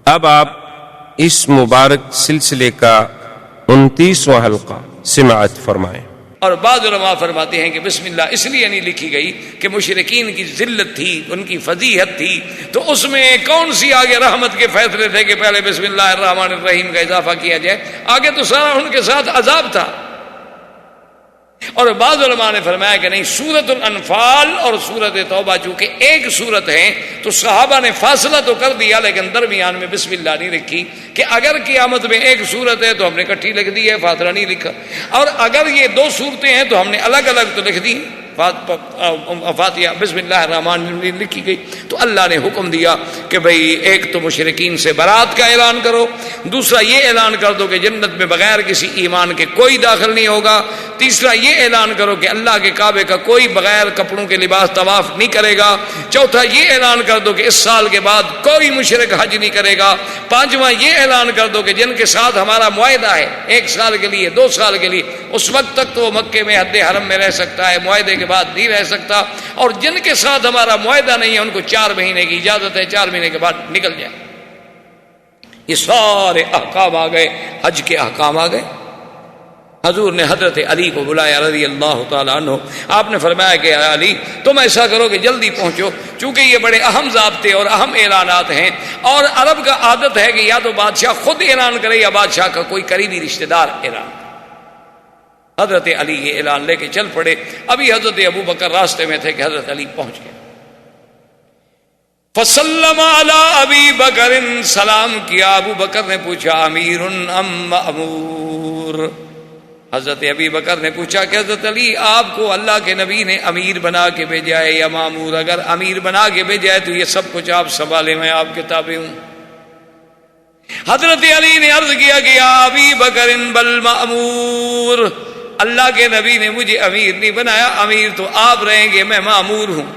اب آپ اس مبارک سلسلے کا 29واں حلقہ سماعت فرمائیں۔ اور بعض علماء فرماتے ہیں کہ بسم اللہ اس لیے نہیں لکھی گئی کہ مشرکین کی ذلت تھی، ان کی فضیحت تھی، تو اس میں کون سی آگے رحمت کے فیصلے تھے کہ پہلے بسم اللہ الرحمن الرحیم کا اضافہ کیا جائے؟ آگے تو سارا ان کے ساتھ عذاب تھا۔ اور بعض علماء نے فرمایا کہ نہیں، سورۃ الانفال اور سورۃ توبہ چونکہ ایک سورت ہے تو صحابہ نے فاصلہ تو کر دیا، لیکن درمیان میں بسم اللہ نہیں رکھی کہ اگر قیامت میں ایک سورت ہے تو ہم نے اکٹھی لکھ دی ہے، فاصلہ نہیں لکھا، اور اگر یہ دو صورتیں ہیں تو ہم نے الگ الگ تو لکھ دی، فاتحہ بسم اللہ الرحمن الرحیم لکھی گئی۔ تو اللہ نے حکم دیا کہ بھئی ایک تو مشرکین سے برات کا اعلان کرو، دوسرا یہ اعلان کر دو کہ جنت میں بغیر کسی ایمان کے کوئی داخل نہیں ہوگا، تیسرا یہ اعلان کرو کہ اللہ کے کعبے کا کوئی بغیر کپڑوں کے لباس طواف نہیں کرے گا، چوتھا یہ اعلان کر دو کہ اس سال کے بعد کوئی مشرک حج نہیں کرے گا، پانچواں یہ اعلان کر دو کہ جن کے ساتھ ہمارا معاہدہ ہے 1 سال کے لیے 2 سال کے لیے، اس وقت تک تو وہ مکے میں حد حرم میں رہ سکتا ہے، معاہدے کے بعد نہیں رہ سکتا، اور جن کے ساتھ ہمارا معاہدہ نہیں ہے ان کو 4 مہینے کی اجازت ہے، 4 مہینے کے بعد نکل جائے۔ یہ سارے احکام آ گئے، حج کے احکام آ گئے۔ حضور نے حضرت علی کو بلایا رضی اللہ تعالیٰ عنہ، آپ نے فرمایا کہ علی تم ایسا کرو کہ جلدی پہنچو، چونکہ یہ بڑے اہم ضابطے اور اہم اعلانات ہیں، اور عرب کا عادت ہے کہ یا تو بادشاہ خود اعلان کرے یا بادشاہ کا کوئی قریبی رشتہ دار اعلان۔ حضرت علی یہ اعلان لے کے چل پڑے، ابھی حضرت ابو بکر راستے میں تھے کہ حضرت علی پہنچ گئے۔ فسلم علی ابی بکر، سلام کیا، ابو بکر نے پوچھا امیر ام مأمور؟ حضرت ابی بکر نے پوچھا کہ حضرت علی آپ کو اللہ کے نبی نے امیر بنا کے بھیجا ہے یا مامور؟ اگر امیر بنا کے بھیجا ہے تو یہ سب کچھ آپ سنبھالے، میں آپ کے تابع ہوں۔ حضرت علی نے عرض کیا کہ یا ابی بکر بل مأمور، اللہ کے نبی نے مجھے امیر نہیں بنایا، امیر تو آپ رہیں گے، میں مامور ہوں،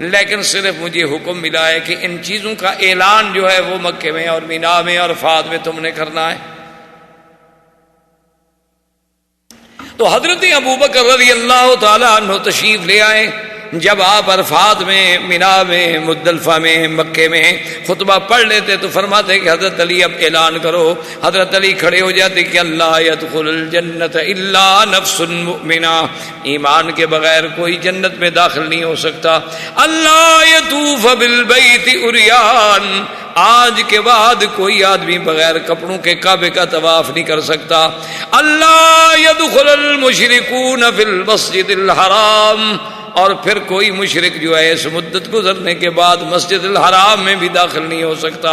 لیکن صرف مجھے حکم ملا ہے کہ ان چیزوں کا اعلان جو ہے وہ مکے میں اور مینا میں اور عرفات میں تم نے کرنا ہے۔ تو حضرت ابو بکر رضی اللہ تعالیٰ عنہ تشریف لے آئے۔ جب آپ عرفات میں، مینا میں، مزدلفہ میں، مکے میں خطبہ پڑھ لیتے تو فرماتے کہ حضرت علی اب اعلان کرو۔ حضرت علی کھڑے ہو جاتے کہ اللہ يدخل الجنت الا نفس مؤمنہ، ایمان کے بغیر کوئی جنت میں داخل نہیں ہو سکتا۔ اللہ یطوف بالبیت عریان، آج کے بعد کوئی آدمی بغیر کپڑوں کے کعبے کا طواف نہیں کر سکتا۔ اللہ يدخل المشرکون فی المسجد الحرام، اور پھر کوئی مشرک جو ہے اس مدت گزرنے کے بعد مسجد الحرام میں بھی داخل نہیں ہو سکتا،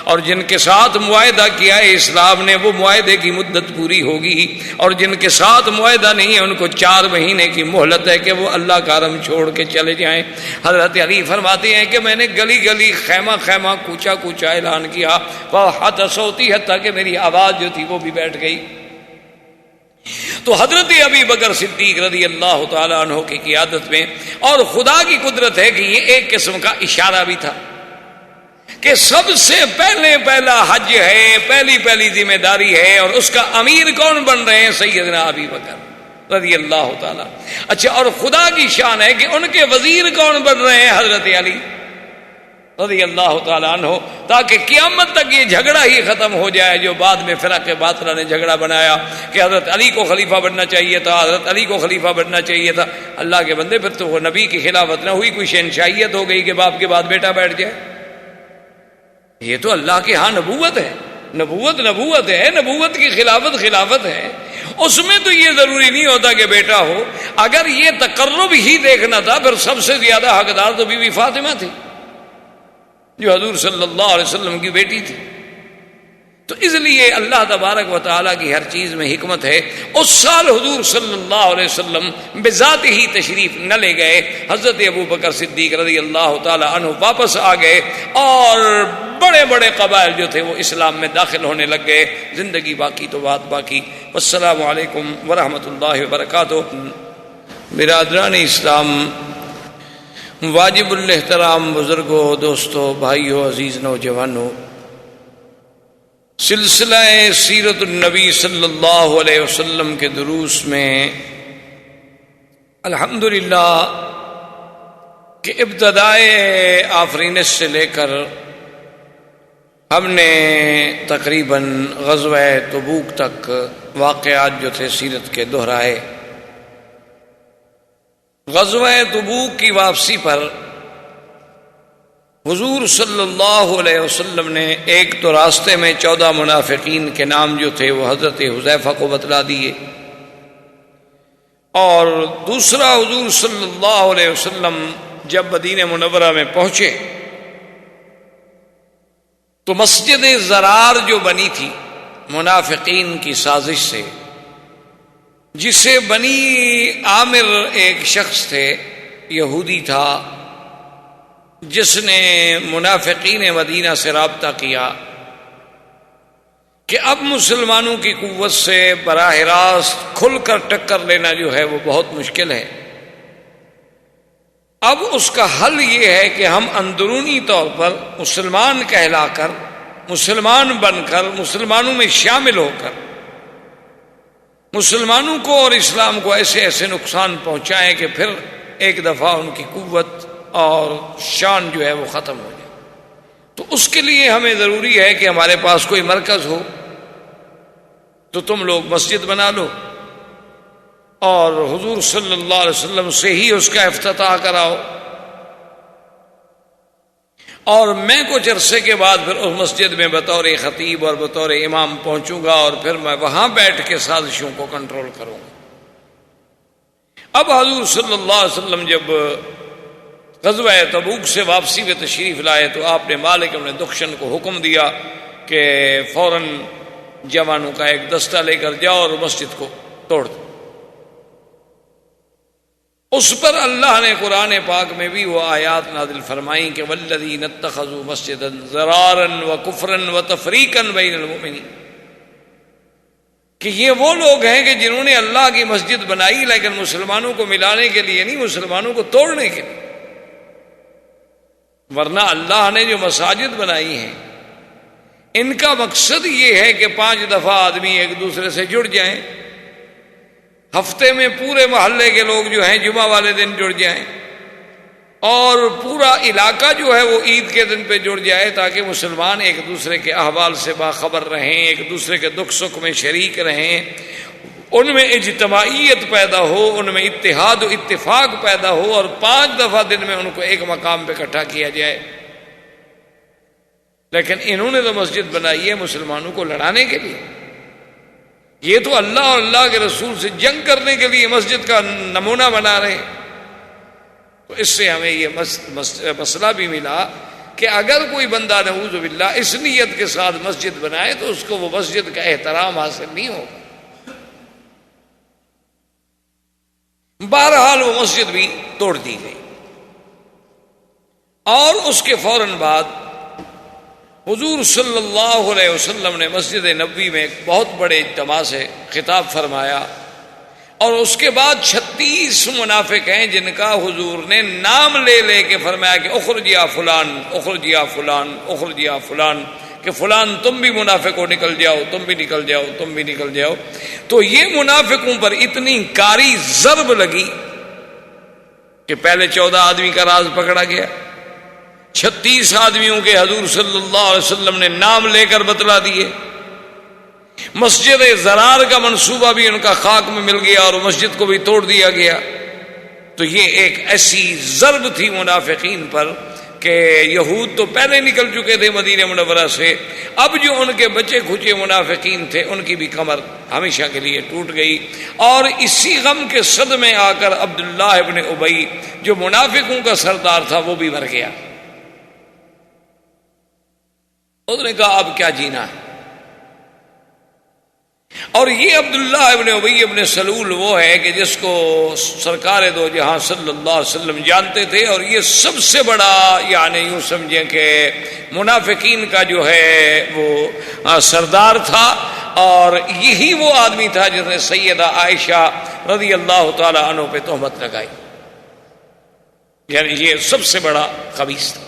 اور جن کے ساتھ معاہدہ کیا ہے اسلام نے وہ معاہدے کی مدت پوری ہوگی، اور جن کے ساتھ معاہدہ نہیں ہے ان کو 4 مہینے کی مہلت ہے کہ وہ اللہ کا حرم چھوڑ کے چلے جائیں۔ حضرت علی فرماتے ہیں کہ میں نے گلی گلی، خیمہ خیمہ، کوچا کوچا اعلان کیا، فحت صوتی، حتیٰ کہ میری آواز جو تھی وہ بھی بیٹھ گئی۔ تو حضرت ابی بکر صدیق رضی اللہ تعالیٰ عنہ کی قیادت میں، اور خدا کی قدرت ہے کہ یہ ایک قسم کا اشارہ بھی تھا کہ سب سے پہلا حج ہے، پہلی ذمہ داری ہے، اور اس کا امیر کون بن رہے ہیں؟ سیدنا ابی بکر رضی اللہ تعالیٰ۔ اچھا، اور خدا کی شان ہے کہ ان کے وزیر کون بن رہے ہیں؟ حضرت علی رضی اللہ تعالیٰ عنہ، تاکہ قیامت تک یہ جھگڑا ہی ختم ہو جائے جو بعد میں فرقہ باطلہ نے جھگڑا بنایا کہ حضرت علی کو خلیفہ بننا چاہیے تھا، حضرت علی کو خلیفہ بننا چاہیے تھا۔ اللہ کے بندے، پھر تو وہ نبی کی خلافت نہ ہوئی، کوئی شہنشاہیت ہو گئی کہ باپ کے بعد بیٹا بیٹھ جائے۔ یہ تو اللہ کے ہاں نبوت ہے، نبوت ہے، نبوت کی خلافت ہے۔ اس میں تو یہ ضروری نہیں ہوتا کہ بیٹا ہو، اگر یہ تقرب ہی دیکھنا تھا پھر سب سے زیادہ حقدار تو بی بی فاطمہ تھی جو حضور صلی اللہ علیہ وسلم کی بیٹی تھی۔ تو اس لیے اللہ تبارک و تعالیٰ کی ہر چیز میں حکمت ہے۔ اس سال حضور صلی اللہ علیہ وسلم بذات ہی تشریف نہ لے گئے، حضرت ابو بکر صدیق رضی اللہ تعالیٰ عنہ واپس آ گئے، اور بڑے بڑے قبائل جو تھے وہ اسلام میں داخل ہونے لگ گئے۔ زندگی باقی تو بات باقی۔ والسلام علیکم ورحمۃ اللہ وبرکاتہ۔ برادران اسلام، واجب الاحترام بزرگوں، دوستوں، بھائیوں، عزیز نوجوانوں، سلسلہ سیرت النبی صلی اللہ علیہ وسلم کے دروس میں الحمدللہ کہ ابتدائے آفرینش سے لے کر ہم نے تقریباً غزوہ تبوک تک واقعات جو تھے سیرت کے دہرائے. غزوہ تبوک کی واپسی پر حضور صلی اللہ علیہ وسلم نے ایک تو راستے میں 14 منافقین کے نام جو تھے وہ حضرت حذیفہ کو بتلا دیے، اور دوسرا حضور صلی اللہ علیہ وسلم جب مدینہ منورہ میں پہنچے تو مسجد زرار جو بنی تھی منافقین کی سازش سے، جسے بنی عامر ایک شخص تھے، یہودی تھا، جس نے منافقین مدینہ سے رابطہ کیا کہ اب مسلمانوں کی قوت سے براہ راست کھل کر ٹکر لینا جو ہے وہ بہت مشکل ہے. اب اس کا حل یہ ہے کہ ہم اندرونی طور پر مسلمان کہلا کر، مسلمان بن کر، مسلمانوں میں شامل ہو کر مسلمانوں کو اور اسلام کو ایسے ایسے نقصان پہنچائیں کہ پھر ایک دفعہ ان کی قوت اور شان جو ہے وہ ختم ہو جائے. تو اس کے لیے ہمیں ضروری ہے کہ ہمارے پاس کوئی مرکز ہو، تو تم لوگ مسجد بنا لو اور حضور صلی اللہ علیہ وسلم سے ہی اس کا افتتاح کراؤ، اور میں کچھ عرصے کے بعد پھر اس مسجد میں بطور خطیب اور بطور امام پہنچوں گا، اور پھر میں وہاں بیٹھ کے سازشوں کو کنٹرول کروں گا. اب حضور صلی اللہ علیہ وسلم جب غزوہ تبوک سے واپسی میں تشریف لائے تو آپ نے مالک بن دخشن کو حکم دیا کہ فوراً جوانوں کا ایک دستہ لے کر جاؤ اور مسجد کو توڑ دو. اس پر اللہ نے قرآن پاک میں بھی وہ آیات نازل فرمائیں کہ والذین اتخذوا مسجدا ضرارا وکفرا وتفریقا بین المؤمنین، کہ یہ وہ لوگ ہیں کہ جنہوں نے اللہ کی مسجد بنائی لیکن مسلمانوں کو ملانے کے لیے نہیں، مسلمانوں کو توڑنے کے لیے. ورنہ اللہ نے جو مساجد بنائی ہیں ان کا مقصد یہ ہے کہ 5 دفعہ آدمی ایک دوسرے سے جڑ جائیں، ہفتے میں پورے محلے کے لوگ جو ہیں جمعہ والے دن جڑ جائیں، اور پورا علاقہ جو ہے وہ عید کے دن پہ جڑ جائے، تاکہ مسلمان ایک دوسرے کے احوال سے باخبر رہیں، ایک دوسرے کے دکھ سکھ میں شریک رہیں، ان میں اجتماعیت پیدا ہو، ان میں اتحاد و اتفاق پیدا ہو، اور 5 دفعہ دن میں ان کو ایک مقام پہ اکٹھا کیا جائے. لیکن انہوں نے تو مسجد بنائی ہے مسلمانوں کو لڑانے کے لیے. یہ تو اللہ اور اللہ کے رسول سے جنگ کرنے کے لیے مسجد کا نمونہ بنا رہے. تو اس سے ہمیں یہ مسئلہ بھی ملا کہ اگر کوئی بندہ نعوذ باللہ اس نیت کے ساتھ مسجد بنائے تو اس کو وہ مسجد کا احترام حاصل نہیں ہوگا. بہرحال وہ مسجد بھی توڑ دی گئی، اور اس کے فوراً بعد حضور صلی اللہ علیہ وسلم نے مسجد نبوی میں ایک بہت بڑے اجتماع سے خطاب فرمایا، اور اس کے بعد 36 منافق ہیں جن کا حضور نے نام لے لے کے فرمایا کہ اخرج یا فلان، اخرج یا فلان، اخرج یا فلان، کہ فلان تم بھی منافق ہو، نکل جاؤ، تم بھی نکل جاؤ، تم بھی نکل جاؤ. تو یہ منافقوں پر اتنی کاری ضرب لگی کہ پہلے 14 آدمی کا راز پکڑا گیا، 36 آدمیوں کے حضور صلی اللہ علیہ وسلم نے نام لے کر بتلا دیے. مسجد زرار کا منصوبہ بھی ان کا خاک میں مل گیا اور مسجد کو بھی توڑ دیا گیا. تو یہ ایک ایسی ضرب تھی منافقین پر کہ یہود تو پہلے نکل چکے تھے مدینہ منورہ سے، اب جو ان کے بچے کھچے منافقین تھے ان کی بھی کمر ہمیشہ کے لیے ٹوٹ گئی. اور اسی غم کے صدمے آ کر عبداللہ ابن ابی جو منافقوں کا سردار تھا وہ بھی مر گیا. اس نے کہا اب کیا جینا ہے. اور یہ عبداللہ ابن ابی ابن سلول وہ ہے کہ جس کو سرکار دو جہاں صلی اللہ علیہ وسلم جانتے تھے، اور یہ سب سے بڑا یعنی یوں سمجھیں کہ منافقین کا جو ہے وہ سردار تھا، اور یہی وہ آدمی تھا جس نے سیدہ عائشہ رضی اللہ تعالی عنہ پہ تہمت لگائی. یعنی یہ سب سے بڑا خبیث تھا.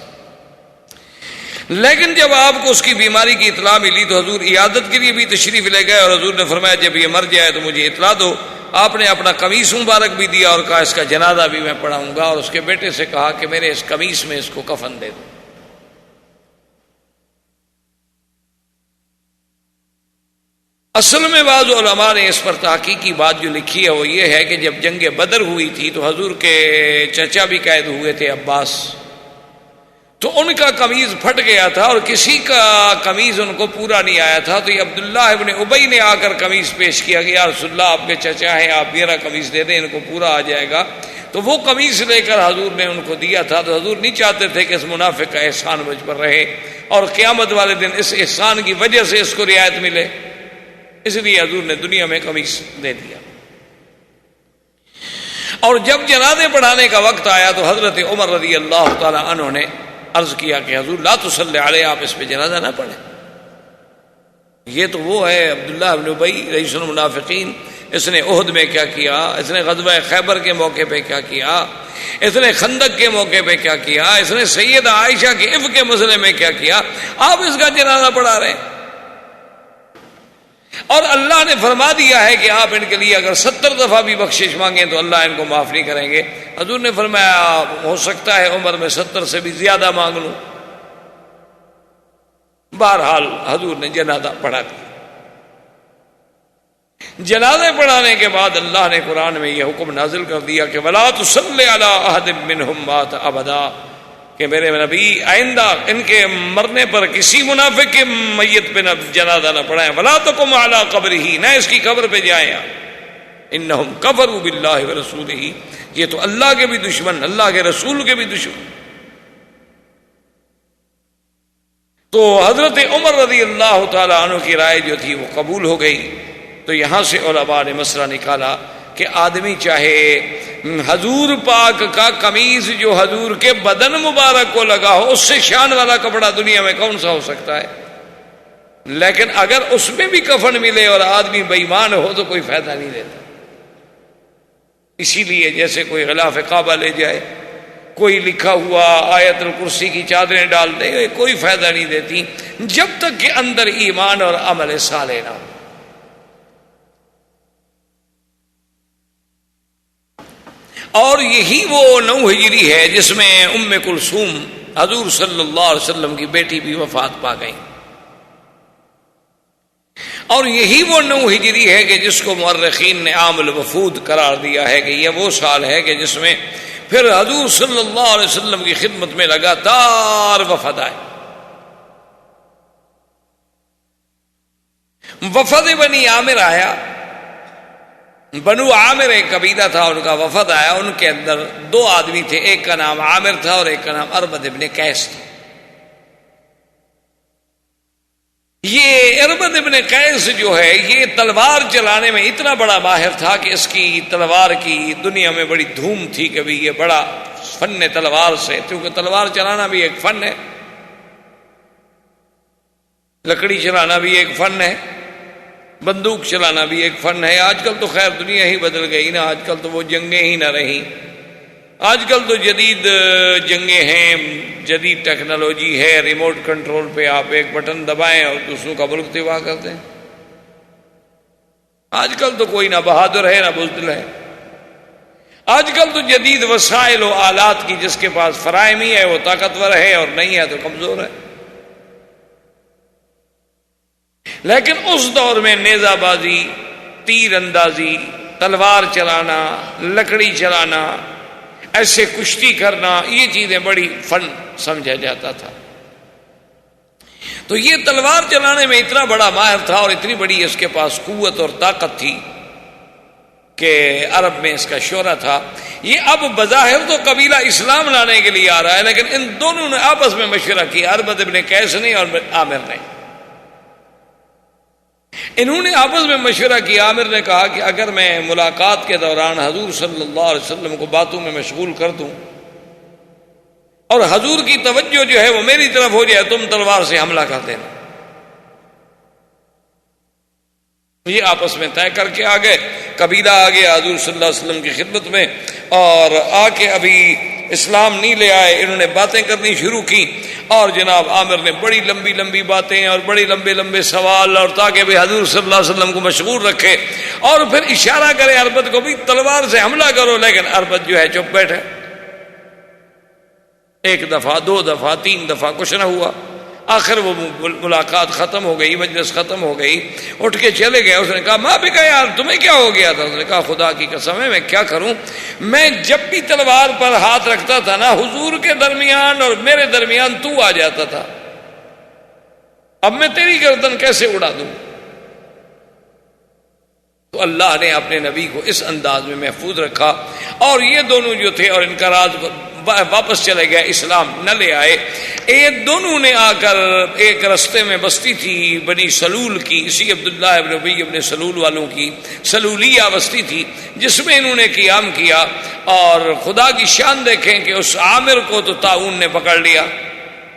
لیکن جب آپ کو اس کی بیماری کی اطلاع ملی تو حضور عیادت کے لیے بھی تشریف لے گئے، اور حضور نے فرمایا جب یہ مر جائے تو مجھے اطلاع دو. آپ نے اپنا قمیص مبارک بھی دیا اور کہا اس کا جنازہ بھی میں پڑھاؤں گا، اور اس کے بیٹے سے کہا کہ میرے اس قمیص میں اس کو کفن دے دو. اصل میں بعض علماء نے اس پر تحقیقی بات جو لکھی ہے وہ یہ ہے کہ جب جنگ بدر ہوئی تھی تو حضور کے چچا بھی قید ہوئے تھے عباس، تو ان کا قمیض پھٹ گیا تھا اور کسی کا قمیض ان کو پورا نہیں آیا تھا، تو یہ عبداللہ ابن ابی نے آ کر قمیض پیش کیا کہ یا رسول اللہ آپ کے چچا ہیں، آپ میرا قمیض دے دیں، ان کو پورا آ جائے گا۔ تو وہ قمیض لے کر حضور نے ان کو دیا تھا، تو حضور نہیں چاہتے تھے کہ اس منافق کا احسان مجھ پر رہے اور قیامت والے دن اس احسان کی وجہ سے اس کو رعایت ملے، اس لیے حضور نے دنیا میں قمیض دے دیا۔ اور جب جنازے پڑھانے کا وقت آیا تو حضرت عمر رضی اللہ تعالی عنہ نے عرض کیا کہ حضور لا تصلی علیہ، آپ اس پہ جنازہ نہ پڑھیں، یہ تو وہ ہے عبداللہ بن ابی رئیس المنافقین، اس نے احد میں کیا کیا، اس نے غزوہ خیبر کے موقع پہ کیا کیا، اس نے خندق کے موقع پہ کیا کیا، اس نے سیدہ عائشہ کے عفق کے مسئلے میں کیا کیا، آپ اس کا جنازہ پڑھا رہے ہیں۔ اور اللہ نے فرما دیا ہے کہ آپ ان کے لیے اگر 70 دفعہ بھی بخشش مانگیں تو اللہ ان کو معاف نہیں کریں گے۔ حضور نے فرمایا ہو سکتا ہے عمر میں 70 سے بھی زیادہ مانگ لوں۔ بہرحال حضور نے جنازہ پڑھا دیا۔ جنازے پڑھانے کے بعد اللہ نے قرآن میں یہ حکم نازل کر دیا کہ وَلَا تُصَلِّ عَلَىٰ أَحَدٍ مِّنْهُمْ مَاتَ أَبَدًا، کہ میرے نبی آئندہ ان کے مرنے پر کسی منافق کے میت پہ نہ جنازہ نہ پڑھائیں، وَلَا تَقُمْ عَلَىٰ قَبْرِهِ، نہ اس کی قبر پہ جائیں، إِنَّهُمْ كَفَرُوا بِاللَّهِ وَرَسُولِهِ، یہ تو اللہ کے بھی دشمن، اللہ کے رسول کے بھی دشمن۔ تو حضرت عمر رضی اللہ تعالی عنہ کی رائے جو تھی وہ قبول ہو گئی۔ تو یہاں سے علماء نے مسئلہ نکالا کہ آدمی چاہے حضور پاک کا قمیض جو حضور کے بدن مبارک کو لگا ہو، اس سے شان والا کپڑا دنیا میں کون سا ہو سکتا ہے، لیکن اگر اس میں بھی کفن ملے اور آدمی بے ایمان ہو تو کوئی فائدہ نہیں دیتا۔ اسی لیے جیسے کوئی غلاف کعبہ لے جائے، کوئی لکھا ہوا آیت الکرسی کی چادریں ڈال دے، کوئی فائدہ نہیں دیتی جب تک کہ اندر ایمان اور عمل صالح نہ ہو۔ اور یہی وہ 9 ہجری ہے جس میں ام کلثوم حضور صلی اللہ علیہ وسلم کی بیٹی بھی وفات پا گئی، اور یہی وہ 9 ہجری ہے کہ جس کو مورخین نے عام الوفود قرار دیا ہے کہ یہ وہ سال ہے کہ جس میں پھر حضور صلی اللہ علیہ وسلم کی خدمت میں لگاتار وفد آئے۔ وفد بنی عامر آیا، بنو عامر ایک قبیلہ تھا، ان کا وفد آیا، ان کے اندر 2 آدمی تھے، ایک کا نام عامر تھا اور ایک کا نام اربد ابن قیس تھا۔ یہ اربد ابن قیس جو ہے یہ تلوار چلانے میں اتنا بڑا ماہر تھا کہ اس کی تلوار کی دنیا میں بڑی دھوم تھی کہ یہ بڑا فن تلوار سے، کیونکہ تلوار چلانا بھی ایک فن ہے، لکڑی چلانا بھی ایک فن ہے، بندوق چلانا بھی ایک فن ہے۔ آج کل تو خیر دنیا ہی بدل گئی نا، آج کل تو وہ جنگیں ہی نہ رہیں، آج کل تو جدید جنگیں ہیں، جدید ٹیکنالوجی ہے، ریموٹ کنٹرول پہ آپ ایک بٹن دبائیں اور دوسروں کا ملک تباہ کر دیں۔ آج کل تو کوئی نہ بہادر ہے نہ بزدل ہے، آج کل تو جدید وسائل و آلات کی جس کے پاس فراہمی ہے وہ طاقتور ہے اور نہیں ہے تو کمزور ہے۔ لیکن اس دور میں نیزہ بازی، تیر اندازی، تلوار چلانا، لکڑی چلانا، ایسے کشتی کرنا، یہ چیزیں بڑی فن سمجھا جاتا تھا۔ تو یہ تلوار چلانے میں اتنا بڑا ماہر تھا اور اتنی بڑی اس کے پاس قوت اور طاقت تھی کہ عرب میں اس کا شہرہ تھا۔ یہ اب بظاہر تو قبیلہ اسلام لانے کے لیے آ رہا ہے، لیکن ان دونوں نے آپس میں مشورہ کیا، اربد ابن قیس نے اور عامر نے۔ انہوں نے آپس میں مشورہ کیا، عامر نے کہا کہ اگر میں ملاقات کے دوران حضور صلی اللہ علیہ وسلم کو باتوں میں مشغول کر دوں اور حضور کی توجہ جو ہے وہ میری طرف ہو جائے، تم تلوار سے حملہ کر دینا۔ یہ آپس میں طے کر کے آ گئے، قبیلہ آ گیا حضور صلی اللہ علیہ وسلم کی خدمت میں، اور آ کے ابھی اسلام نہیں لے آئے، انہوں نے باتیں کرنی شروع کی، اور جناب عامر نے بڑی لمبی لمبی باتیں اور بڑی لمبے لمبے سوال، اور تاکہ بھی حضور صلی اللہ علیہ وسلم کو مشغول رکھے، اور پھر اشارہ کرے اربد کو بھی تلوار سے حملہ کرو، لیکن اربد جو ہے چپ بیٹھے۔ 1 دفعہ 2 دفعہ 3 دفعہ کچھ نہ ہوا۔ آخر وہ ملاقات ختم ہو گئی، مجلس ختم ہو گئی، اٹھ کے چلے گئے۔ اس نے کہا ماں بھی کہا یار تمہیں کیا ہو گیا تھا؟ اس نے کہا خدا کی قسم ہے میں کیا کروں، میں جب بھی تلوار پر ہاتھ رکھتا تھا نا حضور کے درمیان اور میرے درمیان تو آ جاتا تھا، اب میں تیری گردن کیسے اڑا دوں؟ تو اللہ نے اپنے نبی کو اس انداز میں محفوظ رکھا، اور یہ دونوں جو تھے اور ان کا راز واپس چلے گئے، اسلام نہ لے آئے۔ یہ دونوں نے آ کر ایک رستے میں بستی تھی بنی سلول کی، اسی عبداللہ ابن ابی ابن سلول والوں کی سلولیہ بستی تھی، جس میں انہوں نے قیام کیا۔ اور خدا کی شان دیکھیں کہ اس عامر کو تو طاعون نے پکڑ لیا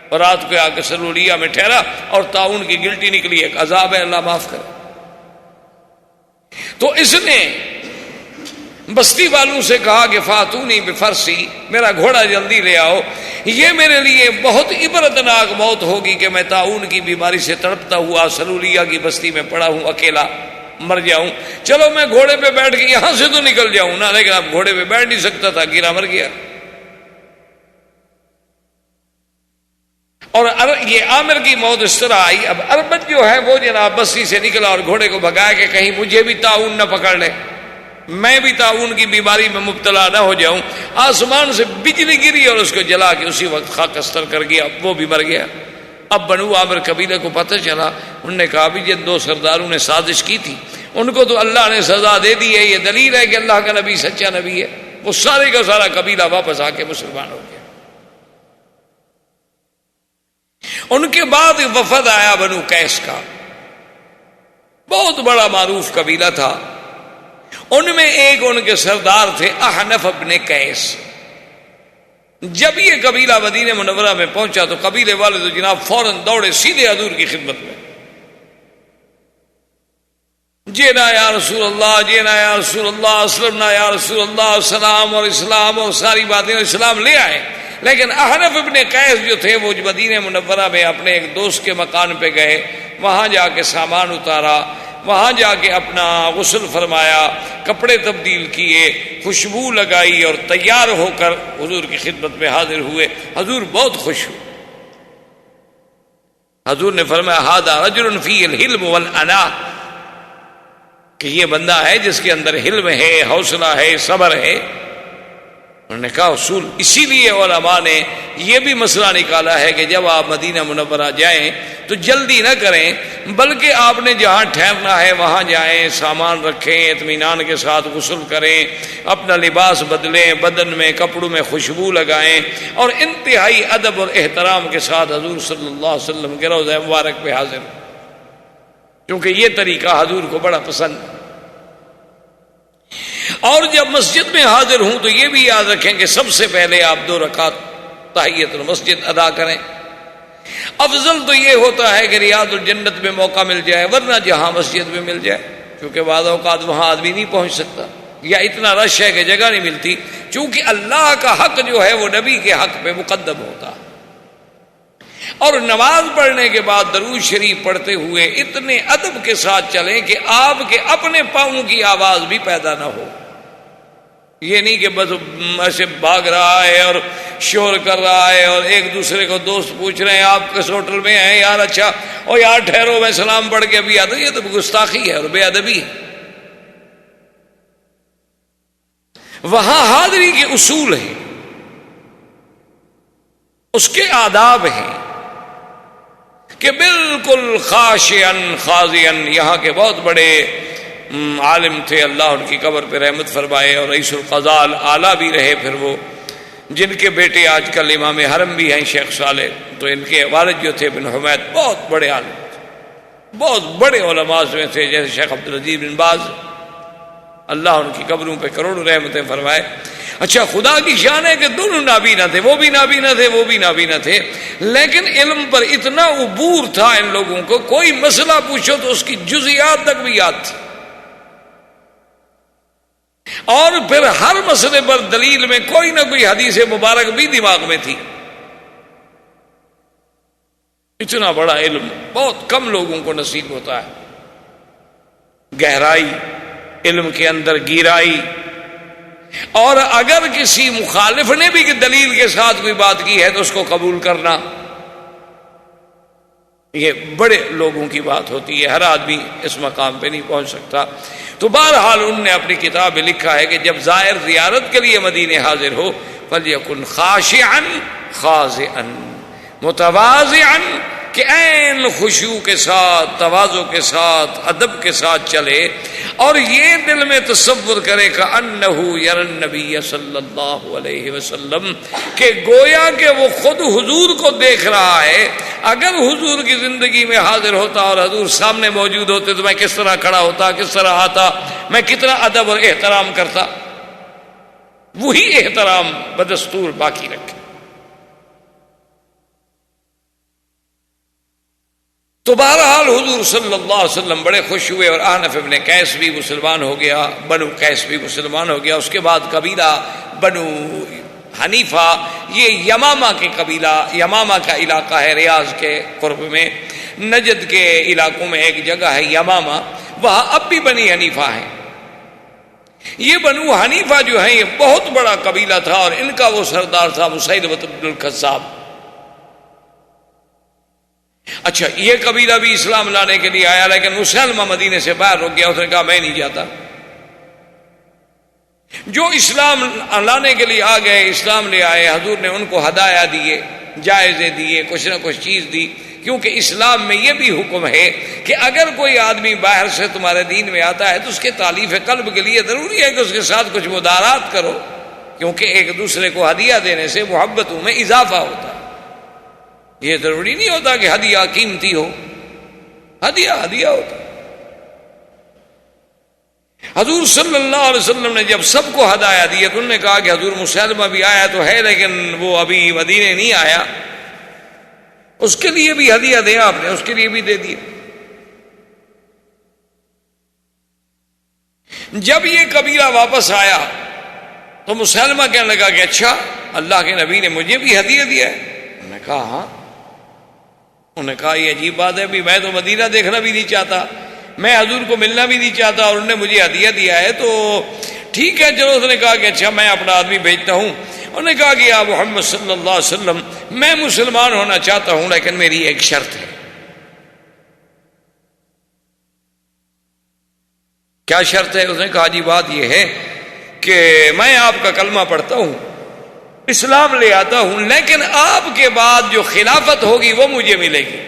اور رات کو آ کے سلولیہ میں ٹھہرا، اور طاعون کی گلٹی نکلی، ایک عذاب ہے، اللہ معاف کرے۔ تو اس نے بستی والوں سے کہا کہ فاتونی بفرسی، میرا گھوڑا جلدی لے آؤ، یہ میرے لیے بہت عبرتناک موت ہوگی کہ میں طاعون کی بیماری سے تڑپتا ہوا سلولیہ کی بستی میں پڑا ہوں، اکیلا مر جاؤں۔ چلو میں گھوڑے پہ بیٹھ کے یہاں سے تو نکل جاؤں نا، لیکن اب گھوڑے پہ بیٹھ نہیں سکتا تھا، گرا مر گیا۔ اور یہ عامر کی موت اس طرح آئی۔ اب اربد جو ہے وہ جناب بستی سے نکلا اور گھوڑے کو بھگایا کہ کہیں مجھے بھی طاعون نہ پکڑ لے، میں بھی طاعون کی بیماری میں مبتلا نہ ہو جاؤں۔ آسمان سے بجلی گری اور اس کو جلا کے اسی وقت خاکستر کر گیا، وہ بھی مر گیا۔ اب بنو عامر قبیلے کو پتہ چلا، انہوں نے کہا بھی جن دو سرداروں نے سازش کی تھی ان کو تو اللہ نے سزا دے دی ہے، یہ دلیل ہے کہ اللہ کا نبی سچا نبی ہے۔ وہ سارے کا سارا قبیلہ واپس آ کے مسلمان ہو گیا۔ ان کے بعد وفد آیا بنو قیس کا، بہت بڑا معروف قبیلہ تھا۔ ان میں ایک ان کے سردار تھے احنف ابن قیس۔ جب یہ قبیلہ مدینہ منورہ میں پہنچا تو قبیلے والے تو جناب فوراً دوڑے سیدھے حضور کی خدمت میں، جینا یا رسول اللہ، جینا یا رسول اللہ، اسلمنا یا رسول اللہ، سلام اور اسلام اور ساری باتیں اسلام لے آئے۔ لیکن احنف ابن قیس جو تھے وہ مدینہ منورہ میں اپنے ایک دوست کے مکان پہ گئے، وہاں جا کے سامان اتارا، وہاں جا کے اپنا غسل فرمایا، کپڑے تبدیل کیے، خوشبو لگائی اور تیار ہو کر حضور کی خدمت میں حاضر ہوئے۔ حضور بہت خوش ہوئے۔ حضور نے فرمایا ھذا رجل فی الحلم والانا، کہ یہ بندہ ہے جس کے اندر حلم ہے، حوصلہ ہے، صبر ہے۔ انہوں نے کہا اصول، اسی لیے علماء نے یہ بھی مسئلہ نکالا ہے کہ جب آپ مدینہ منورہ جائیں تو جلدی نہ کریں، بلکہ آپ نے جہاں ٹھہرنا ہے وہاں جائیں، سامان رکھیں، اطمینان کے ساتھ غسل کریں، اپنا لباس بدلیں، بدن میں کپڑوں میں خوشبو لگائیں، اور انتہائی ادب اور احترام کے ساتھ حضور صلی اللہ علیہ وسلم کے روضہ مبارک پہ حاضر، کیونکہ یہ طریقہ حضور کو بڑا پسند۔ اور جب مسجد میں حاضر ہوں تو یہ بھی یاد رکھیں کہ سب سے پہلے آپ 2 رکعت تحیۃ المسجد ادا کریں۔ افضل تو یہ ہوتا ہے کہ ریاض الجنت میں موقع مل جائے، ورنہ جہاں مسجد میں مل جائے، کیونکہ بعض اوقات وہاں آدمی نہیں پہنچ سکتا یا اتنا رش ہے کہ جگہ نہیں ملتی، چونکہ اللہ کا حق جو ہے وہ نبی کے حق پہ مقدم ہوتا ہے۔ اور نماز پڑھنے کے بعد درود شریف پڑھتے ہوئے اتنے ادب کے ساتھ چلیں کہ آپ کے اپنے پاؤں کی آواز بھی پیدا نہ ہو۔ یہ نہیں کہ بس ایسے بھاگ رہا ہے اور شور کر رہا ہے، اور ایک دوسرے کو دوست پوچھ رہے ہیں آپ کس ہوٹل میں ہیں یار، اچھا اور یار ٹھہرو میں سلام پڑھ کے ابھی آتا۔ یہ تو گستاخی ہے اور بے ادبی ہے۔ وہاں حاضری کے اصول ہیں، اس کے آداب ہیں کہ بالکل خاشعن خاضعن۔ یہاں کے بہت بڑے عالم تھے، اللہ ان کی قبر پہ رحمت فرمائے، اور رئیس القضاء اعلیٰ بھی رہے پھر وہ، جن کے بیٹے آج کل امام حرم بھی ہیں شیخ صالح۔ تو ان کے والد جو تھے بن حمید بہت بڑے عالم تھے، بہت بڑے علماء میں تھے، جیسے شیخ عبدالعزیز بن باز، اللہ ان کی قبروں پہ کروڑوں رحمتیں فرمائے۔ اچھا خدا کی شان ہے کہ دونوں نابینا تھے، وہ بھی نابینا تھے، وہ بھی نابینا تھے، لیکن علم پر اتنا عبور تھا ان لوگوں کو، کوئی مسئلہ پوچھو تو اس کی جزئیات تک بھی یاد تھی، اور پھر ہر مسئلے پر دلیل میں کوئی نہ کوئی حدیث مبارک بھی دماغ میں تھی۔ اتنا بڑا علم بہت کم لوگوں کو نصیب ہوتا ہے، گہرائی علم کے اندر، گہرائی۔ اور اگر کسی مخالف نے بھی دلیل کے ساتھ کوئی بات کی ہے تو اس کو قبول کرنا، یہ بڑے لوگوں کی بات ہوتی ہے، ہر آدمی اس مقام پہ نہیں پہنچ سکتا۔ تو بہرحال انہوں نے اپنی کتاب میں لکھا ہے کہ جب زائر زیارت کے لیے مدینے حاضر ہو فَلْيَكُنْ خَاشِعًا خَاضِعًا متواضعًا، کہ عین خشوع کے ساتھ، تواضع کے ساتھ، ادب کے ساتھ چلے، اور یہ دل میں تصور کرے کہ انہو یر النبی صلی اللہ علیہ وسلم، کہ گویا کہ وہ خود حضور کو دیکھ رہا ہے۔ اگر حضور کی زندگی میں حاضر ہوتا اور حضور سامنے موجود ہوتے تو میں کس طرح کھڑا ہوتا، کس طرح آتا، میں کتنا ادب اور احترام کرتا، وہی احترام بدستور باقی رکھے۔ تو بہرحال حضور صلی اللہ علیہ وسلم بڑے خوش ہوئے، اور احنف ابن قیس بھی مسلمان ہو گیا، بنو قیس بھی مسلمان ہو گیا۔ اس کے بعد قبیلہ بنو حنیفہ، یہ یمامہ کے قبیلہ، یمامہ کا علاقہ ہے ریاض کے قرب میں، نجد کے علاقوں میں ایک جگہ ہے یمامہ، وہاں اب بھی بنی حنیفہ ہیں۔ یہ بنو حنیفہ جو ہے یہ بہت بڑا قبیلہ تھا، اور ان کا وہ سردار تھا مسیلمہ بن الکذاب۔ اچھا، یہ قبیلہ بھی اسلام لانے کے لیے آیا، لیکن مسلمہ مدینے سے باہر رک گیا، اس نے کہا میں نہیں جاتا۔ جو اسلام لانے کے لیے آ گئے، اسلام لے آئے، حضور نے ان کو ہدایہ دیے، جائزے دیے، کچھ نہ کچھ چیز دی، کیونکہ اسلام میں یہ بھی حکم ہے کہ اگر کوئی آدمی باہر سے تمہارے دین میں آتا ہے تو اس کے تالیف قلب کے لیے ضروری ہے کہ اس کے ساتھ کچھ مدارات کرو، کیونکہ ایک دوسرے کو ہدیہ دینے سے محبتوں میں اضافہ ہوتا ہے۔ یہ ضروری نہیں ہوتا کہ ہدیہ قیمتی ہو، ہدیہ ہدیہ ہوتا۔ حضور صلی اللہ علیہ وسلم نے جب سب کو ہدایہ دی تو انہوں نے کہا کہ حضور مسلمہ بھی آیا تو ہے، لیکن وہ ابھی مدینے نہیں آیا، اس کے لیے بھی ہدیہ دیں، آپ نے اس کے لیے بھی دے دیا۔ جب یہ قبیلہ واپس آیا تو مسلمہ کہنے لگا کہ اچھا، اللہ کے نبی نے مجھے بھی ہدیہ دیا ہے؟ انہوں نے کہا ہاں۔ انہوں نے کہا یہ عجیب بات ہے، بھی میں تو مدینہ دیکھنا بھی نہیں چاہتا، میں حضور کو ملنا بھی نہیں چاہتا، اور انہوں نے مجھے ہدیہ دیا ہے، تو ٹھیک ہے چلو۔ اس نے کہا کہ اچھا میں اپنا آدمی بھیجتا ہوں۔ انہوں نے کہا کہ یا محمد صلی اللہ علیہ وسلم، میں مسلمان ہونا چاہتا ہوں لیکن میری ایک شرط ہے۔ کیا شرط ہے؟ اس نے کہا جی بات یہ ہے کہ میں آپ کا کلمہ پڑھتا ہوں، اسلام لے آتا ہوں، لیکن آپ کے بعد جو خلافت ہوگی وہ مجھے ملے گی۔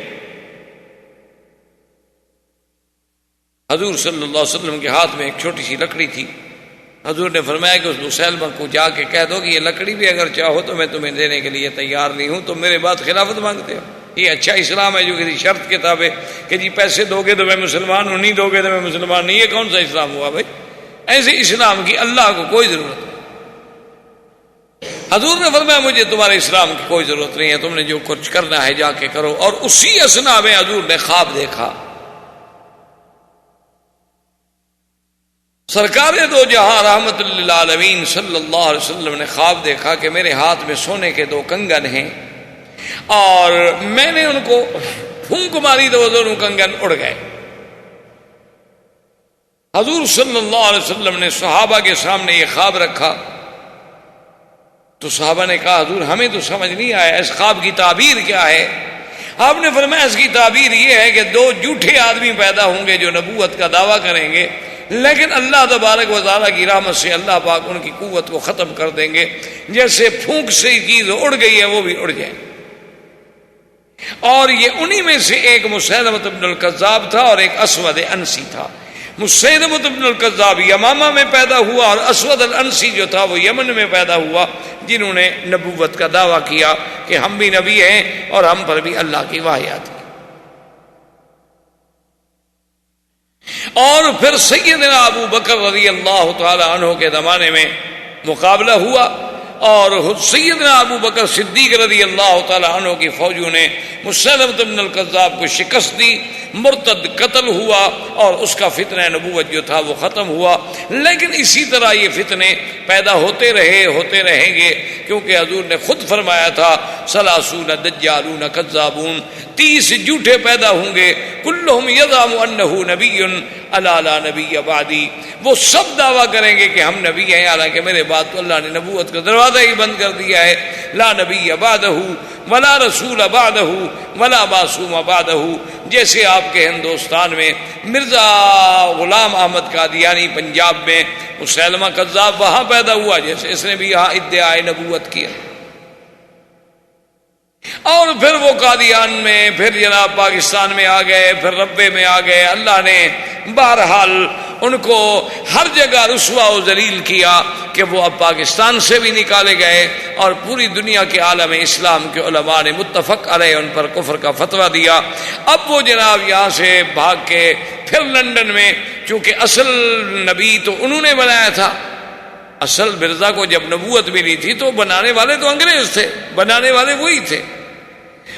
حضور صلی اللہ علیہ وسلم کے ہاتھ میں ایک چھوٹی سی لکڑی تھی۔ حضور نے فرمایا کہ اس مسلمہ کو جا کے کہہ دو کہ یہ لکڑی بھی اگر چاہو تو میں تمہیں دینے کے لیے تیار نہیں ہوں، تم میرے بعد خلافت مانگتے ہو۔ یہ اچھا اسلام ہے جو کسی شرط کے تابع کہ جی پیسے دو گے تو میں مسلمان ہوں، نہیں دو گے تو میں مسلمان نہیں۔ یہ کون سا اسلام ہوا بھائی؟ ایسے اسلام کی اللہ کو کوئی ضرورت نہیں۔ حضور نے فرمایا مجھے تمہارے اسلام کی کوئی ضرورت نہیں ہے، تم نے جو کچھ کرنا ہے جا کے کرو۔ اور اسی اثنا میں حضور نے خواب دیکھا۔ سرکار دو جہاں رحمت للعالمین صلی اللہ علیہ وسلم نے خواب دیکھا کہ میرے ہاتھ میں سونے کے دو کنگن ہیں، اور میں نے ان کو پھونک ماری تو وہ دونوں کنگن اڑ گئے۔ حضور صلی اللہ علیہ وسلم نے صحابہ کے سامنے یہ خواب رکھا تو صحابہ نے کہا حضور ہمیں تو سمجھ نہیں آیا، اس خواب کی تعبیر کیا ہے؟ آپ نے فرمایا اس کی تعبیر یہ ہے کہ دو جھوٹے آدمی پیدا ہوں گے جو نبوت کا دعویٰ کریں گے، لیکن اللہ تبارک و تعالیٰ کی رحمت سے اللہ پاک ان کی قوت کو ختم کر دیں گے، جیسے پھونک سے چیز اڑ گئی ہے وہ بھی اڑ جائے۔ اور یہ انہی میں سے ایک مسیلمہ بن الکذاب تھا اور ایک اسود انسی تھا۔ مسیلمہ بن الکذاب یمامہ میں پیدا ہوا، اور اسود الانسی جو تھا وہ یمن میں پیدا ہوا، جنہوں نے نبوت کا دعویٰ کیا کہ ہم بھی نبی ہیں اور ہم پر بھی اللہ کی وحی آتی ہے۔ اور پھر سیدنا ابو بکر رضی اللہ تعالی عنہ کے زمانے میں مقابلہ ہوا، اور سیدنا ابو بکر صدیق رضی اللہ تعالی عنہ کی فوجوں نے مسیلمہ بن الکذاب کو شکست دی، مرتد قتل ہوا، اور اس کا فتنہ نبوت جو تھا وہ ختم ہوا۔ لیکن اسی طرح یہ فتنے پیدا ہوتے رہیں گے، کیونکہ حضور نے خود فرمایا تھا ثلاثون دجالون کذابون، 30 جھوٹے پیدا ہوں گے، کلہم یزعم انہ نبی الا لا نبی بعدی، وہ سب دعویٰ کریں گے کہ ہم نبی ہیں، حالانکہ میرے بعد تو اللہ نے نبوت کا دروازہ دروازہ ہی بند کر دیا ہے. لا نبی بعدہ ولا رسول بعدہ ولا معصوم بعدہ. جیسے آپ کے ہندوستان میں مرزا غلام احمد قادیانی پنجاب میں مسلمہ کذاب وہاں پیدا ہوا، جیسے اس نے بھی یہاں ادعائے نبوت کیا، اور پھر وہ قادیان میں، پھر جناب پاکستان میں آ گئے، پھر ربے میں آ گئے. اللہ نے بہرحال ان کو ہر جگہ رسوا و ذلیل کیا کہ وہ اب پاکستان سے بھی نکالے گئے، اور پوری دنیا کے عالم اسلام کے علماء نے متفق علیہ ان پر کفر کا فتویٰ دیا. اب وہ جناب یہاں سے بھاگ کے پھر لندن میں، چونکہ اصل نبی تو انہوں نے بنایا تھا، اصل مرزا کو جب نبوت ملی تھی تو بنانے والے تو انگریز تھے، بنانے والے وہی تھے.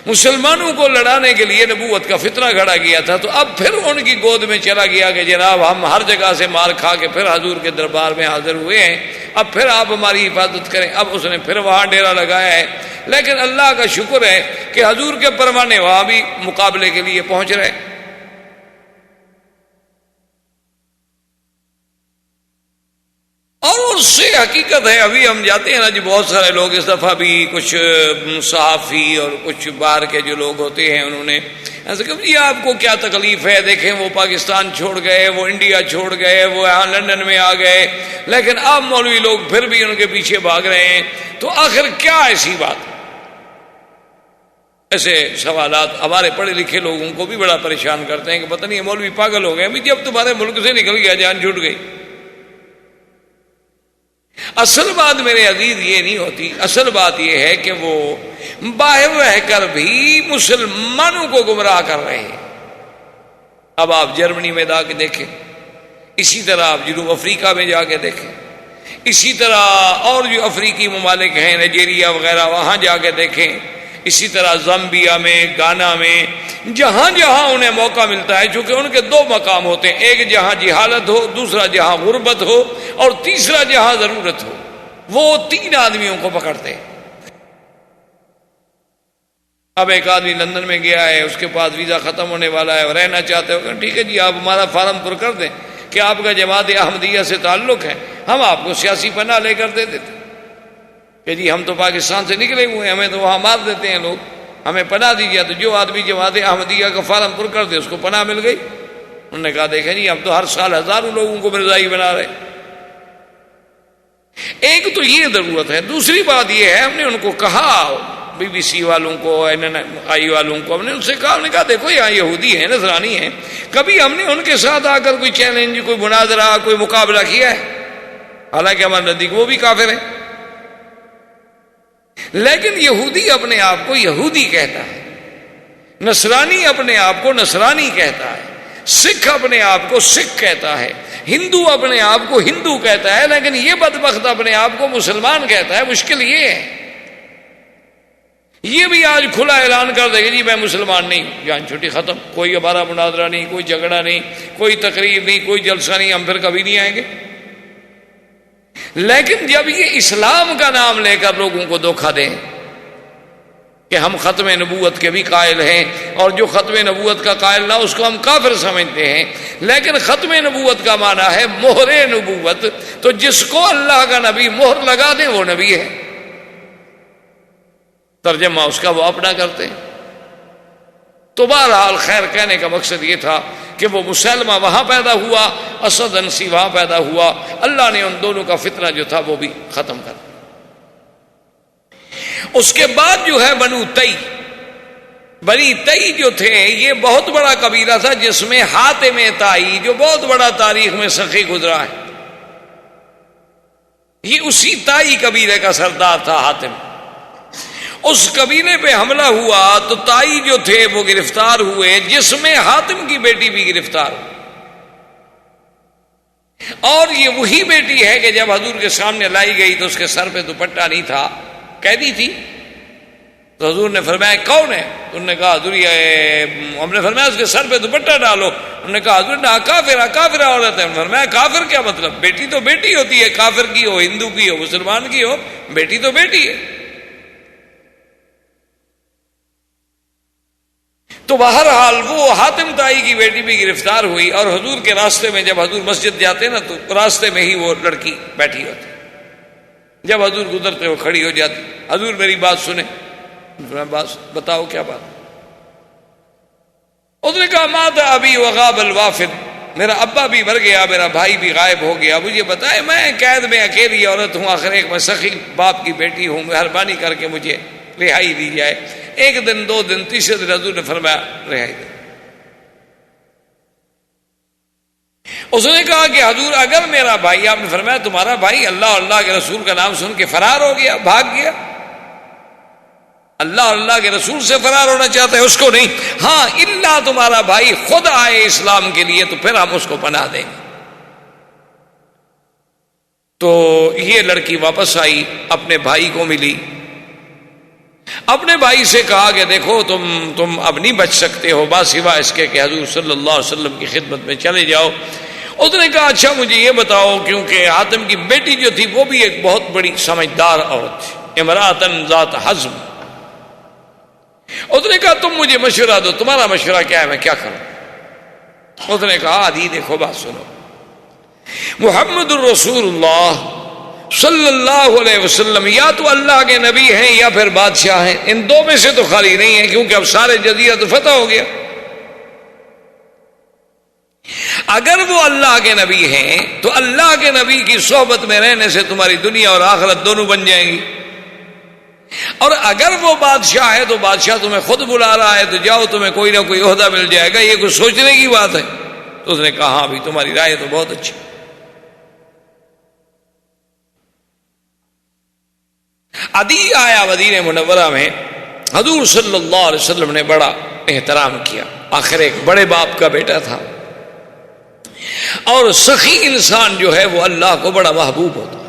مسلمانوں کو لڑانے کے لیے نبوت کا فتنہ گھڑا گیا تھا، تو اب پھر ان کی گود میں چلا گیا کہ جناب ہم ہر جگہ سے مار کھا کے پھر حضور کے دربار میں حاضر ہوئے ہیں، اب پھر آپ ہماری حفاظت کریں. اب اس نے پھر وہاں ڈیرا لگایا ہے، لیکن اللہ کا شکر ہے کہ حضور کے پروانے وہاں بھی مقابلے کے لیے پہنچ رہے. اور اس سے حقیقت ہے، ابھی ہم جاتے ہیں نا جی، بہت سارے لوگ اس دفعہ بھی کچھ صحافی اور کچھ باہر کے جو لوگ ہوتے ہیں انہوں نے ایسا کہ جی آپ کو کیا تکلیف ہے، دیکھیں وہ پاکستان چھوڑ گئے، وہ انڈیا چھوڑ گئے، وہ یہاں لندن میں آ گئے، لیکن اب مولوی لوگ پھر بھی ان کے پیچھے بھاگ رہے ہیں. تو آخر کیا ایسی بات؟ ایسے سوالات ہمارے پڑھے لکھے لوگوں کو بھی بڑا پریشان کرتے ہیں کہ پتہ نہیں مولوی پاگل ہو گئے، ابھی جب تمہارے ملک سے نکل گیا جان چھوٹ گئی. اصل بات میرے عزیز یہ نہیں ہوتی، اصل بات یہ ہے کہ وہ باہر رہ کر بھی مسلمانوں کو گمراہ کر رہے ہیں. اب آپ جرمنی میں جا کے دیکھیں، اسی طرح آپ جنوب افریقہ میں جا کے دیکھیں، اسی طرح اور جو افریقی ممالک ہیں نائجیریا وغیرہ وہاں جا کے دیکھیں، اسی طرح زامبیا میں، گانا میں، جہاں جہاں انہیں موقع ملتا ہے، چونکہ ان کے دو مقام ہوتے ہیں، ایک جہاں جہالت ہو، دوسرا جہاں غربت ہو، اور تیسرا جہاں ضرورت ہو، وہ تین آدمیوں کو پکڑتے ہیں. اب ایک آدمی لندن میں گیا ہے، اس کے پاس ویزا ختم ہونے والا ہے اور رہنا چاہتے ہو، ٹھیک ہے جی آپ ہمارا فارم پر کر دیں کہ آپ کا جماعت احمدیہ سے تعلق ہے، ہم آپ کو سیاسی پناہ لے کر دے دیتے کہ جی ہم تو پاکستان سے نکلے ہوئے ہیں، ہمیں تو وہاں مار دیتے ہیں لوگ، ہمیں پناہ دیجیے. تو جو آدمی جماعت احمدیہ کا فارم پر کر دے اس کو پناہ مل گئی. انہوں نے کہا دیکھیں جی ہم تو ہر سال ہزاروں لوگوں کو مرزائی بنا رہے. ایک تو یہ ضرورت ہے. دوسری بات یہ ہے، ہم نے ان کو کہا، بی بی سی والوں کو، NNI والوں کو، ہم نے ان سے کہا، نے کہا دیکھو یہاں یہودی ہیں، نصرانی ہیں، کبھی ہم نے ان کے ساتھ آ کر کوئی چیلنج، کوئی مناظرہ، کوئی مقابلہ کیا ہے؟ حالانکہ ہمارے نزدیک وہ بھی کافر ہیں. لیکن یہودی اپنے آپ کو یہودی کہتا ہے، نصرانی اپنے آپ کو نصرانی کہتا ہے، سکھ اپنے آپ کو سکھ کہتا ہے، ہندو اپنے آپ کو ہندو کہتا ہے، لیکن یہ بدبخت اپنے آپ کو مسلمان کہتا ہے. مشکل یہ ہے، یہ بھی آج کھلا اعلان کر دے گا جی میں مسلمان نہیں، جان چھٹی ختم، کوئی ہمارا مناظرہ نہیں، کوئی جھگڑا نہیں، کوئی تقریر نہیں، کوئی جلسہ نہیں، ہم پھر کبھی نہیں آئیں گے. لیکن جب یہ اسلام کا نام لے کر لوگوں کو دھوکہ دیں کہ ہم ختم نبوت کے بھی قائل ہیں، اور جو ختم نبوت کا قائل نہ اس کو ہم کافر سمجھتے ہیں، لیکن ختم نبوت کا معنی ہے مہر نبوت، تو جس کو اللہ کا نبی مہر لگا دے وہ نبی ہے. ترجمہ اس کا وہ اپنا کرتے ہیں. تو بہرحال خیر کہنے کا مقصد یہ تھا کہ وہ مسلمہ وہاں پیدا ہوا، اسد انسی وہاں پیدا ہوا. اللہ نے ان دونوں کا فتنہ جو تھا وہ بھی ختم کر دیا. اس کے بعد جو ہے بنی تئی جو تھے، یہ بہت بڑا قبیلہ تھا جس میں حاتم طائی جو بہت بڑا تاریخ میں سخی گزرا ہے، یہ اسی طائی قبیلے کا سردار تھا حاتم. اس قبیلے پہ حملہ ہوا تو طائی جو تھے وہ گرفتار ہوئے، جس میں حاتم کی بیٹی بھی گرفتار ہوئی. اور یہ وہی بیٹی ہے کہ جب حضور کے سامنے لائی گئی تو اس کے سر پہ دوپٹہ نہیں تھا، قیدی تھی. تو حضور نے فرمایا کون ہے؟ تو انہوں نے کہا حضور ہم نے فرمایا اس کے سر پہ دوپٹہ ڈالو. انہوں نے کہا حضور نے کافر عورت ہے. فرمایا کافر کیا مطلب؟ بیٹی تو بیٹی ہوتی ہے، کافر کی ہو، ہندو کی ہو، مسلمان کی ہو، بیٹی تو بیٹی ہے. تو بہرحال وہ حاتم طائی کی بیٹی بھی گرفتار ہوئی، اور حضور کے راستے میں جب حضور مسجد جاتے نا تو راستے میں ہی وہ لڑکی بیٹھی ہوتی. جب حضور گزرتے وہ کھڑی ہو جاتی، حضور میری بات سنیں، بات بتاؤ کیا بات؟ اس نے کہا مات ابی وغاب الوافد، میرا ابا بھی مر گیا، میرا بھائی بھی غائب ہو گیا، مجھے بتائے میں قید میں اکیلی عورت ہوں، آخر ایک میں سخی باپ کی بیٹی ہوں، مہربانی کر کے مجھے رہائی دی جائے۔ ایک دن، دو دن، تیسرے دن حضور نے فرمایا رہائی دے۔ اس نے کہا کہ حضور اگر میرا بھائی، آپ نے فرمایا تمہارا بھائی اللہ اور اللہ کے رسول کا نام سن کے فرار ہو گیا، بھاگ گیا، اللہ اور اللہ کے رسول سے فرار ہونا چاہتا ہے، اس کو نہیں، ہاں اللہ تمہارا بھائی خود آئے اسلام کے لیے تو پھر ہم اس کو پناہ دیں گے۔ تو یہ لڑکی واپس آئی، اپنے بھائی کو ملی، اپنے بھائی سے کہا کہ دیکھو تم اب نہیں بچ سکتے ہو، باسوا اس کے کہ حضور صلی اللہ علیہ وسلم کی خدمت میں چلے جاؤ۔ اس نے کہا اچھا مجھے یہ بتاؤ، کیونکہ حاتم کی بیٹی جو تھی وہ بھی ایک بہت بڑی سمجھدار عورت تھی، امرأۃ ذات حزم۔ اس نے کہا تم مجھے مشورہ دو، تمہارا مشورہ کیا ہے، میں کیا کروں؟ اس نے کہا عدی دیکھو بات سنو، محمد الرسول اللہ صلی اللہ علیہ وسلم یا تو اللہ کے نبی ہیں یا پھر بادشاہ ہیں، ان دو میں سے تو خالی نہیں ہیں، کیونکہ اب سارے جزیرہ تو فتح ہو گیا۔ اگر وہ اللہ کے نبی ہیں تو اللہ کے نبی کی صحبت میں رہنے سے تمہاری دنیا اور آخرت دونوں بن جائیں گی، اور اگر وہ بادشاہ ہے تو بادشاہ تمہیں خود بلا رہا ہے تو جاؤ، تمہیں کوئی نہ کوئی عہدہ مل جائے گا، یہ کچھ سوچنے کی بات ہے۔ تو اس نے کہا ہاں بھی تمہاری رائے تو بہت اچھی۔ عدی آیا مدینہ منورہ میں، حضور صلی اللہ علیہ وسلم نے بڑا احترام کیا، آخر ایک بڑے باپ کا بیٹا تھا، اور سخی انسان جو ہے وہ اللہ کو بڑا محبوب ہوتا ہے۔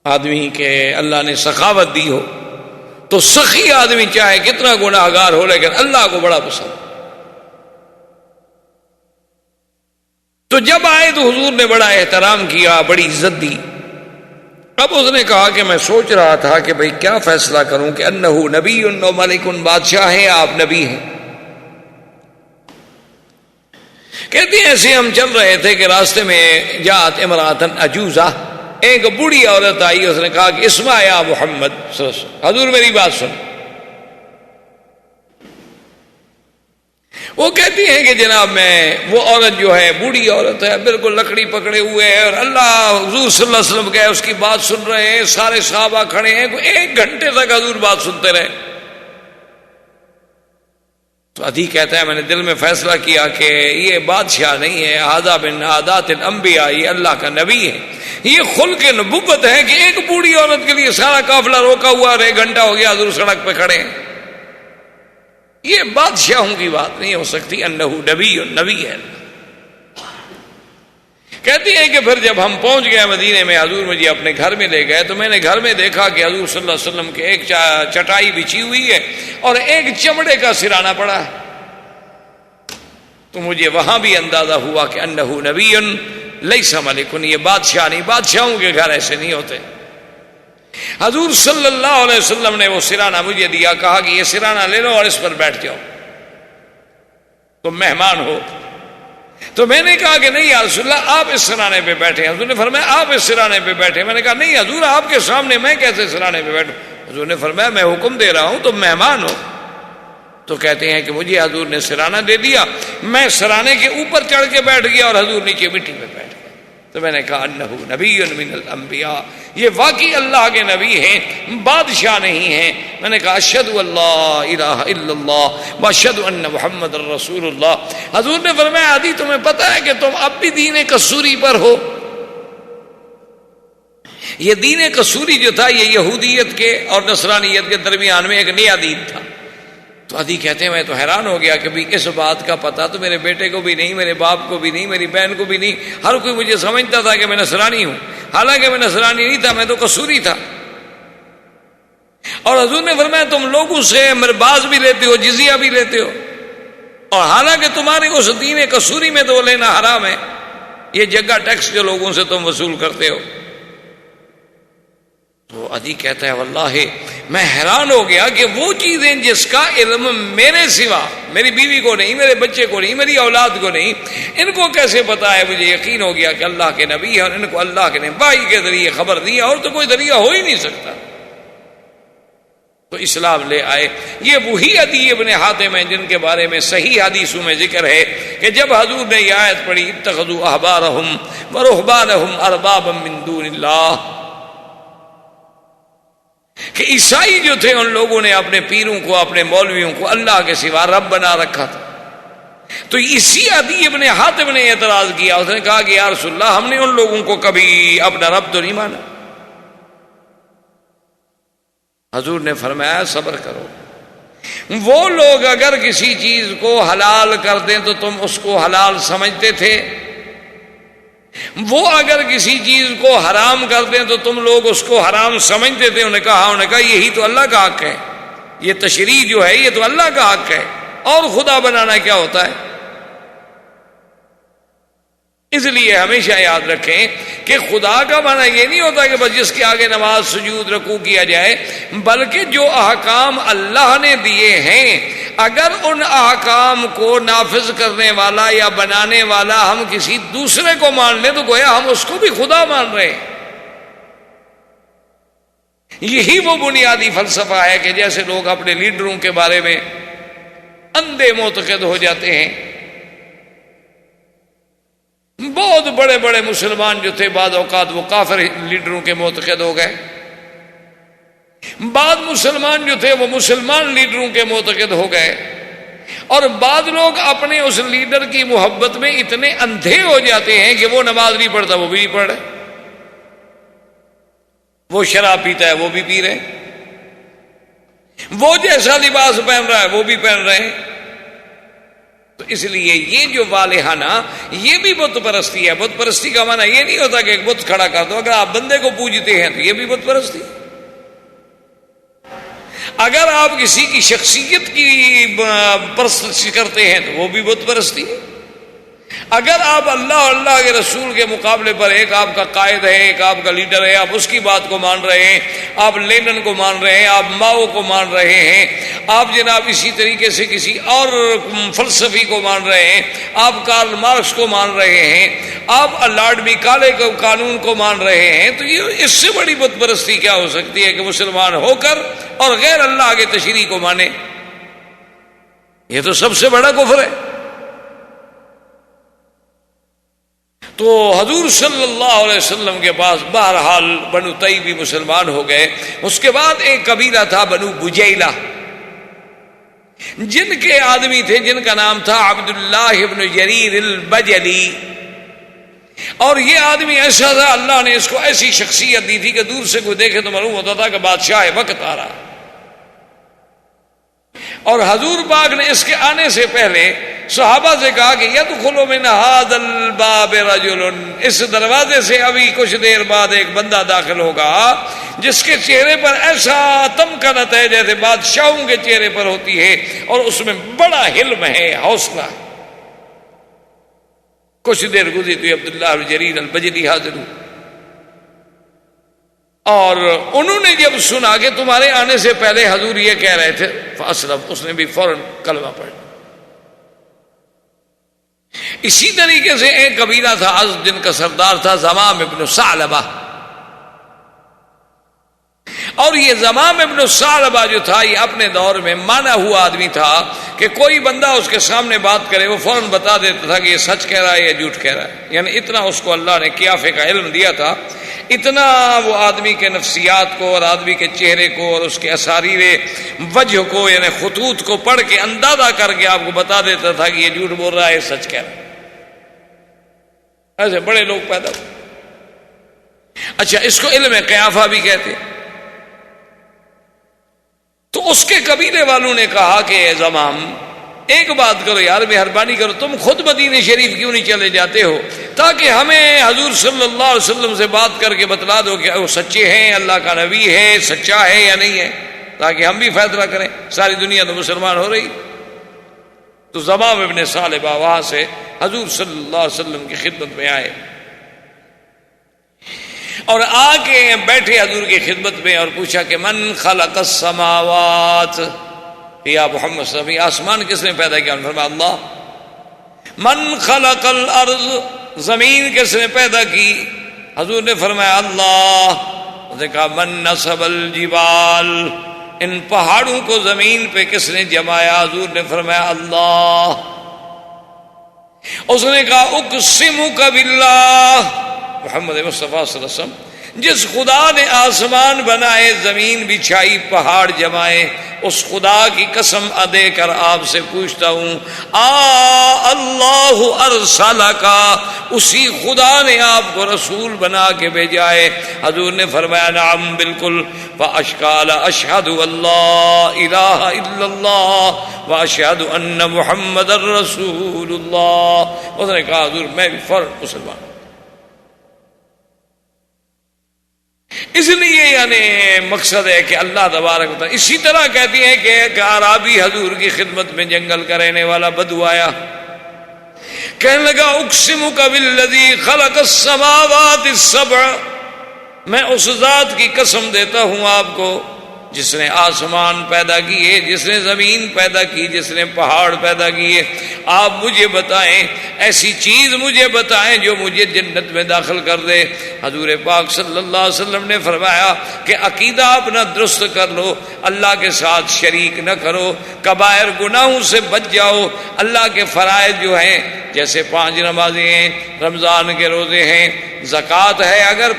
آدمی کے اللہ نے سخاوت دی ہو تو سخی آدمی چاہے کتنا گناہگار ہو لیکن اللہ کو بڑا پسند۔ تو جب آئے تو حضور نے بڑا احترام کیا، بڑی عزت دی۔ اب اس نے کہا کہ میں سوچ رہا تھا کہ بھئی کیا فیصلہ کروں کہ انہ نبی و ملک، بادشاہ ہیں آپ نبی ہیں؟ کہتے ہیں ایسے ہم چل رہے تھے کہ راستے میں جات امرأۃ عجوزہ، ایک بوڑھی عورت آئی، اس نے کہا کہ اسمع یا محمد صلی اللہ علیہ وسلم، حضور میری بات سن۔ وہ کہتی ہیں کہ جناب میں، وہ عورت جو ہے بوڑھی عورت ہے، بالکل لکڑی پکڑے ہوئے ہے، اور اللہ حضور صلی اللہ علیہ وسلم کہ اس کی بات سن رہے ہیں، سارے صحابہ کھڑے ہیں، 1 گھنٹے تک حضور بات سنتے رہے۔ تو عدی کہتا ہے میں نے دل میں فیصلہ کیا کہ یہ بادشاہ نہیں ہے، ھذا من عادات الانبیاء، یہ اللہ کا نبی ہے، یہ خلق نبوت ہے کہ ایک بوڑھی عورت کے لیے سارا قافلہ روکا ہوا، 1 گھنٹہ ہو گیا حضور سڑک پہ کھڑے ہیں۔ یہ بادشاہوں کی بات نہیں ہو سکتی، انہ نبی ہے۔ کہتی ہیں کہ پھر جب ہم پہنچ گئے مدینے میں، حضور مجھے اپنے گھر میں لے گئے، تو میں نے گھر میں دیکھا کہ حضور صلی اللہ علیہ وسلم کے ایک چٹائی بچھی ہوئی ہے اور ایک چمڑے کا سرانہ پڑا ہے۔ تو مجھے وہاں بھی اندازہ ہوا کہ انہ نبی لیس ملک، یہ بادشاہ نہیں، بادشاہوں کے گھر ایسے نہیں ہوتے۔ حضور صلی اللہ علیہ وسلم نے وہ سرانہ مجھے دیا، کہا کہ یہ سرانہ لے لو اور اس پر بیٹھ جاؤ، تم مہمان ہو۔ تو میں نے کہا کہ نہیں یا رسول اللہ آپ اس سرانے پہ بیٹھے۔ حضور نے فرمایا آپ اس سرانے پہ بیٹھے۔ میں نے کہا نہیں حضور آپ کے سامنے میں کیسے سرانے پہ بیٹھوں؟ حضور نے فرمایا میں حکم دے رہا ہوں تم مہمان ہو۔ تو کہتے ہیں کہ مجھے حضور نے سرانہ دے دیا، میں سرانے کے اوپر چڑھ کے بیٹھ گیا اور حضور نیچے مٹی پہ بیٹھ گئے۔ تو میں نے کہا انہ نبی من الانبیاء، یہ واقعی اللہ کے نبی ہیں، بادشاہ نہیں ہیں۔ میں نے کہا اشہد اللہ الہ الا اللہ واشہد ان محمد رسول اللہ۔ حضور نے فرمایا عدی تمہیں پتہ ہے کہ تم اب بھی دین کسوری پر ہو؟ یہ دین کسوری جو تھا یہ یہودیت کے اور نصرانیت کے درمیان میں ایک نیا دین تھا۔ تو عدی کہتے ہیں میں تو حیران ہو گیا کہ بھی اس بات کا پتہ تو میرے بیٹے کو بھی نہیں، میرے باپ کو بھی نہیں، میری بہن کو بھی نہیں، ہر کوئی مجھے سمجھتا تھا کہ میں نصرانی ہوں، حالانکہ میں نصرانی نہیں تھا، میں تو کسوری تھا۔ اور حضور نے فرمایا تم لوگوں سے مرباز بھی لیتے ہو، جزیہ بھی لیتے ہو، اور حالانکہ تمہارے اس دین کسوری میں تو لینا حرام ہے، یہ جگہ ٹیکس جو لوگوں سے تم وصول کرتے ہو۔ تو عدی کہتا ہے واللہ میں حیران ہو گیا کہ وہ چیزیں جس کا علم میرے سوا، میری بیوی کو نہیں، میرے بچے کو نہیں، میری اولاد کو نہیں، ان کو کیسے پتا ہے؟ مجھے یقین ہو گیا کہ اللہ کے نبی ہے اور ان کو اللہ کے نے وحی کے ذریعے خبر دی، اور تو کوئی ذریعہ ہو ہی نہیں سکتا۔ تو اسلام لے آئے۔ یہ وہی عدی ابن حاتم ہیں جن کے بارے میں صحیح حدیثوں میں ذکر ہے کہ جب حضور نے یہ آیت پڑھی اتخذوا احبارهم ورهبانهم اربابا من دون اللہ، کہ عیسائی جو تھے ان لوگوں نے اپنے پیروں کو، اپنے مولویوں کو اللہ کے سوا رب بنا رکھا تھا۔ تو اسی عدی ابن حاتم نے اعتراض کیا، اس نے کہا کہ یا رسول اللہ ہم نے ان لوگوں کو کبھی اپنا رب تو نہیں مانا۔ حضور نے فرمایا صبر کرو، وہ لوگ اگر کسی چیز کو حلال کر دیں تو تم اس کو حلال سمجھتے تھے، وہ اگر کسی چیز کو حرام کر دیں تو تم لوگ اس کو حرام سمجھتے تھے۔ انہوں نے کہا یہی تو اللہ کا حق ہے، یہ تشریع جو ہے یہ تو اللہ کا حق ہے، اور خدا بنانا کیا ہوتا ہے؟ اس لیے ہمیشہ یاد رکھیں کہ خدا کا معنی یہ نہیں ہوتا کہ بس جس کے آگے نماز، سجود، رکوع کیا جائے، بلکہ جو احکام اللہ نے دیے ہیں اگر ان احکام کو نافذ کرنے والا یا بنانے والا ہم کسی دوسرے کو مان لیں تو گویا ہم اس کو بھی خدا مان رہے ہیں۔ یہی وہ بنیادی فلسفہ ہے کہ جیسے لوگ اپنے لیڈروں کے بارے میں اندھے معتقد ہو جاتے ہیں۔ بہت بڑے بڑے مسلمان جو تھے بعض اوقات وہ کافر لیڈروں کے معتقد ہو گئے، بعض مسلمان جو تھے وہ مسلمان لیڈروں کے معتقد ہو گئے، اور بعض لوگ اپنے اس لیڈر کی محبت میں اتنے اندھے ہو جاتے ہیں کہ وہ نماز نہیں پڑھتا وہ بھی نہیں پڑھ رہے، وہ شراب پیتا ہے وہ بھی پی رہے، وہ جیسا لباس پہن رہا ہے وہ بھی پہن رہے ہیں۔ تو اس لیے یہ جو والہانہ یہ بھی بت پرستی ہے۔ بت پرستی کا معنی یہ نہیں ہوتا کہ ایک بت کھڑا کر دو، اگر آپ بندے کو پوجتے ہیں تو یہ بھی بت پرستی۔ اگر آپ کسی کی شخصیت کی پرست کرتے ہیں تو وہ بھی بت پرستی ہے۔ اگر آپ اللہ اور اللہ کے رسول کے مقابلے پر ایک آپ کا قائد ہے، ایک آپ کا لیڈر ہے، آپ اس کی بات کو مان رہے ہیں، آپ لینن کو مان رہے ہیں، آپ ماؤ کو مان رہے ہیں، آپ جناب اسی طریقے سے کسی اور فلسفی کو مان رہے ہیں، آپ کارل مارکس کو مان رہے ہیں، آپ لارڈ میکالے کے قانون کو مان رہے ہیں، تو یہ اس سے بڑی بت پرستی کیا ہو سکتی ہے کہ مسلمان ہو کر اور غیر اللہ کے تشریع کو مانے؟ یہ تو سب سے بڑا کفر ہے۔ تو حضور صلی اللہ علیہ وسلم کے پاس بہرحال بنو طیب بھی مسلمان ہو گئے۔ اس کے بعد ایک قبیلہ تھا بنو بجیلہ، جن کے آدمی تھے جن کا نام تھا عبداللہ ابن جریر البجلی، اور یہ آدمی ایسا تھا اللہ نے اس کو ایسی شخصیت دی تھی کہ دور سے کوئی دیکھے تو معلوم ہوتا تھا کہ بادشاہ وقت آ رہا۔ اور حضور پاک نے اس کے آنے سے پہلے صحابہ سے کہا کہ یدخل من ھذا الباب رجل، اس دروازے سے ابھی کچھ دیر بعد ایک بندہ داخل ہوگا جس کے چہرے پر ایسا تمکنت ہے جیسے بادشاہوں کے چہرے پر ہوتی ہے، اور اس میں بڑا حلم ہے، حوصلہ ہے۔ کچھ دیر گزری تو عبداللہ بن جریر البجلی حاضر ہوئے، اور انہوں نے جب سنا کہ تمہارے آنے سے پہلے حضور یہ کہہ رہے تھے فاسلم، اس نے بھی فوراً کلمہ پڑھ۔ اسی طریقے سے ایک قبیلہ تھا ازد جن کا سردار تھا زمام ابن ثعلبہ، اور یہ زمام ابن ثعلبہ جو تھا یہ اپنے دور میں مانا ہوا آدمی تھا کہ کوئی بندہ اس کے سامنے بات کرے وہ فوراً بتا دیتا تھا کہ یہ سچ کہہ رہا ہے یا جھوٹ کہہ رہا ہے، یعنی اتنا اس کو اللہ نے قیافے کا علم دیا تھا، اتنا وہ آدمی کے نفسیات کو اور آدمی کے چہرے کو اور اس کے اساریر وجہ کو یعنی خطوط کو پڑھ کے اندازہ کر کے آپ کو بتا دیتا تھا کہ یہ جھوٹ بول رہا ہے سچ کہہ رہا ہے۔ ایسے بڑے لوگ پیدا ہوئے۔ اچھا، اس کو علم قیافہ بھی کہتے۔ تو اس کے قبیلے والوں نے کہا کہ اے زمام ایک بات کرو یار، مہربانی کرو، تم خود مدینے شریف کیوں نہیں چلے جاتے ہو تاکہ ہمیں حضور صلی اللہ علیہ وسلم سے بات کر کے بتلا دو کہ وہ سچے ہیں، اللہ کا نبی ہے، سچا ہے یا نہیں ہے، تاکہ ہم بھی فیصلہ کریں، ساری دنیا تو مسلمان ہو رہی۔ تو زمام ابن ثعلبہ وہاں سے حضور صلی اللہ علیہ وسلم کی خدمت میں آئے، اور آ کے بیٹھے حضور کی خدمت میں اور پوچھا کہ من خلق السماوات، یا محمد صلی اللہ علیہ وسلم آسمان کس نے پیدا کیا؟ فرمایا اللہ۔ من خلق الارض، زمین کس نے پیدا کی؟ حضور نے فرمایا اللہ۔ اس نے کہا من نصب الجبال، ان پہاڑوں کو زمین پہ کس نے جمایا؟ حضور نے فرمایا اللہ۔ اس نے کہا اقسمک باللہ، محمد مصطفیٰ صلی اللہ علیہ وسلم جس خدا نے آسمان بنائے، زمین بچھائی، پہاڑ جمائے، اس خدا کی قسم دے کر آپ سے پوچھتا ہوں اللہ ارسلکا، اسی خدا نے آپ کو رسول بنا کے بھیجا ہے؟ حضور نے فرمایا نعم بالکل۔ فاشقال اشہد اللہ الہ الا اللہ واشہد ان محمد رسول اللہ۔ اس نے کہا حضور میں بھی فوراً مسلمان ہوں۔ اس لیے یعنی مقصد ہے کہ اللہ تبارک و تعالیٰ اسی طرح کہتی ہے کہ ایک اعرابی حضور کی خدمت میں جنگل کا رہنے والا بدو آیا، کہنے لگا اقسمک بالذی خلق السماوات السبع، میں اس ذات کی قسم دیتا ہوں آپ کو جس نے آسمان پیدا کیے، جس نے زمین پیدا کی، جس نے پہاڑ پیدا کیے، آپ مجھے بتائیں ایسی چیز مجھے بتائیں جو مجھے جنت میں داخل کر دے۔ حضور پاک صلی اللہ علیہ وسلم نے فرمایا کہ عقیدہ اپنا درست کر لو، اللہ کے ساتھ شریک نہ کرو، کبائر گناہوں سے بچ جاؤ، اللہ کے فرائض جو ہیں جیسے 5 نمازیں ہیں، رمضان کے روزے ہیں، زکوٰۃ ہے، اگر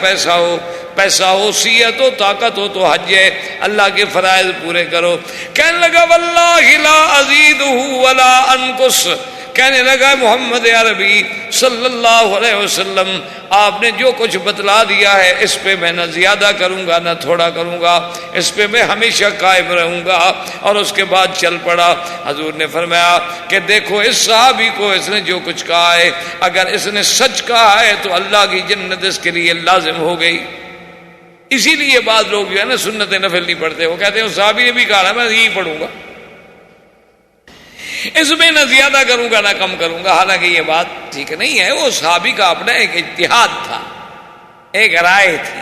پیسہ ہو، صحت ہو، طاقت ہو تو حج ہے، اللہ کے فرائض پورے کرو۔ کہنے لگا واللہ لا ازیدہ ولا انقص، کہنے لگا محمد عربی صلی اللہ علیہ وسلم آپ نے جو کچھ بتلا دیا ہے اس پہ میں نہ زیادہ کروں گا نہ تھوڑا کروں گا، اس پہ میں ہمیشہ قائم رہوں گا۔ اور اس کے بعد چل پڑا۔ حضور نے فرمایا کہ دیکھو اس صحابی کو اس نے جو کچھ کہا ہے، اگر اس نے سچ کہا ہے تو اللہ کی جنت اس کے لیے لازم ہو گئی۔ اسی لیے بعض لوگ جو ہے نا سنت نفل نہیں پڑھتے، وہ کہتے ہیں صحابی نے بھی کہا ہے میں یہی پڑھوں گا، اس میں نہ زیادہ کروں گا نہ کم کروں گا۔ حالانکہ یہ بات ٹھیک نہیں ہے، وہ صحابی کا اپنا ایک اجتہاد تھا، ایک رائے تھی۔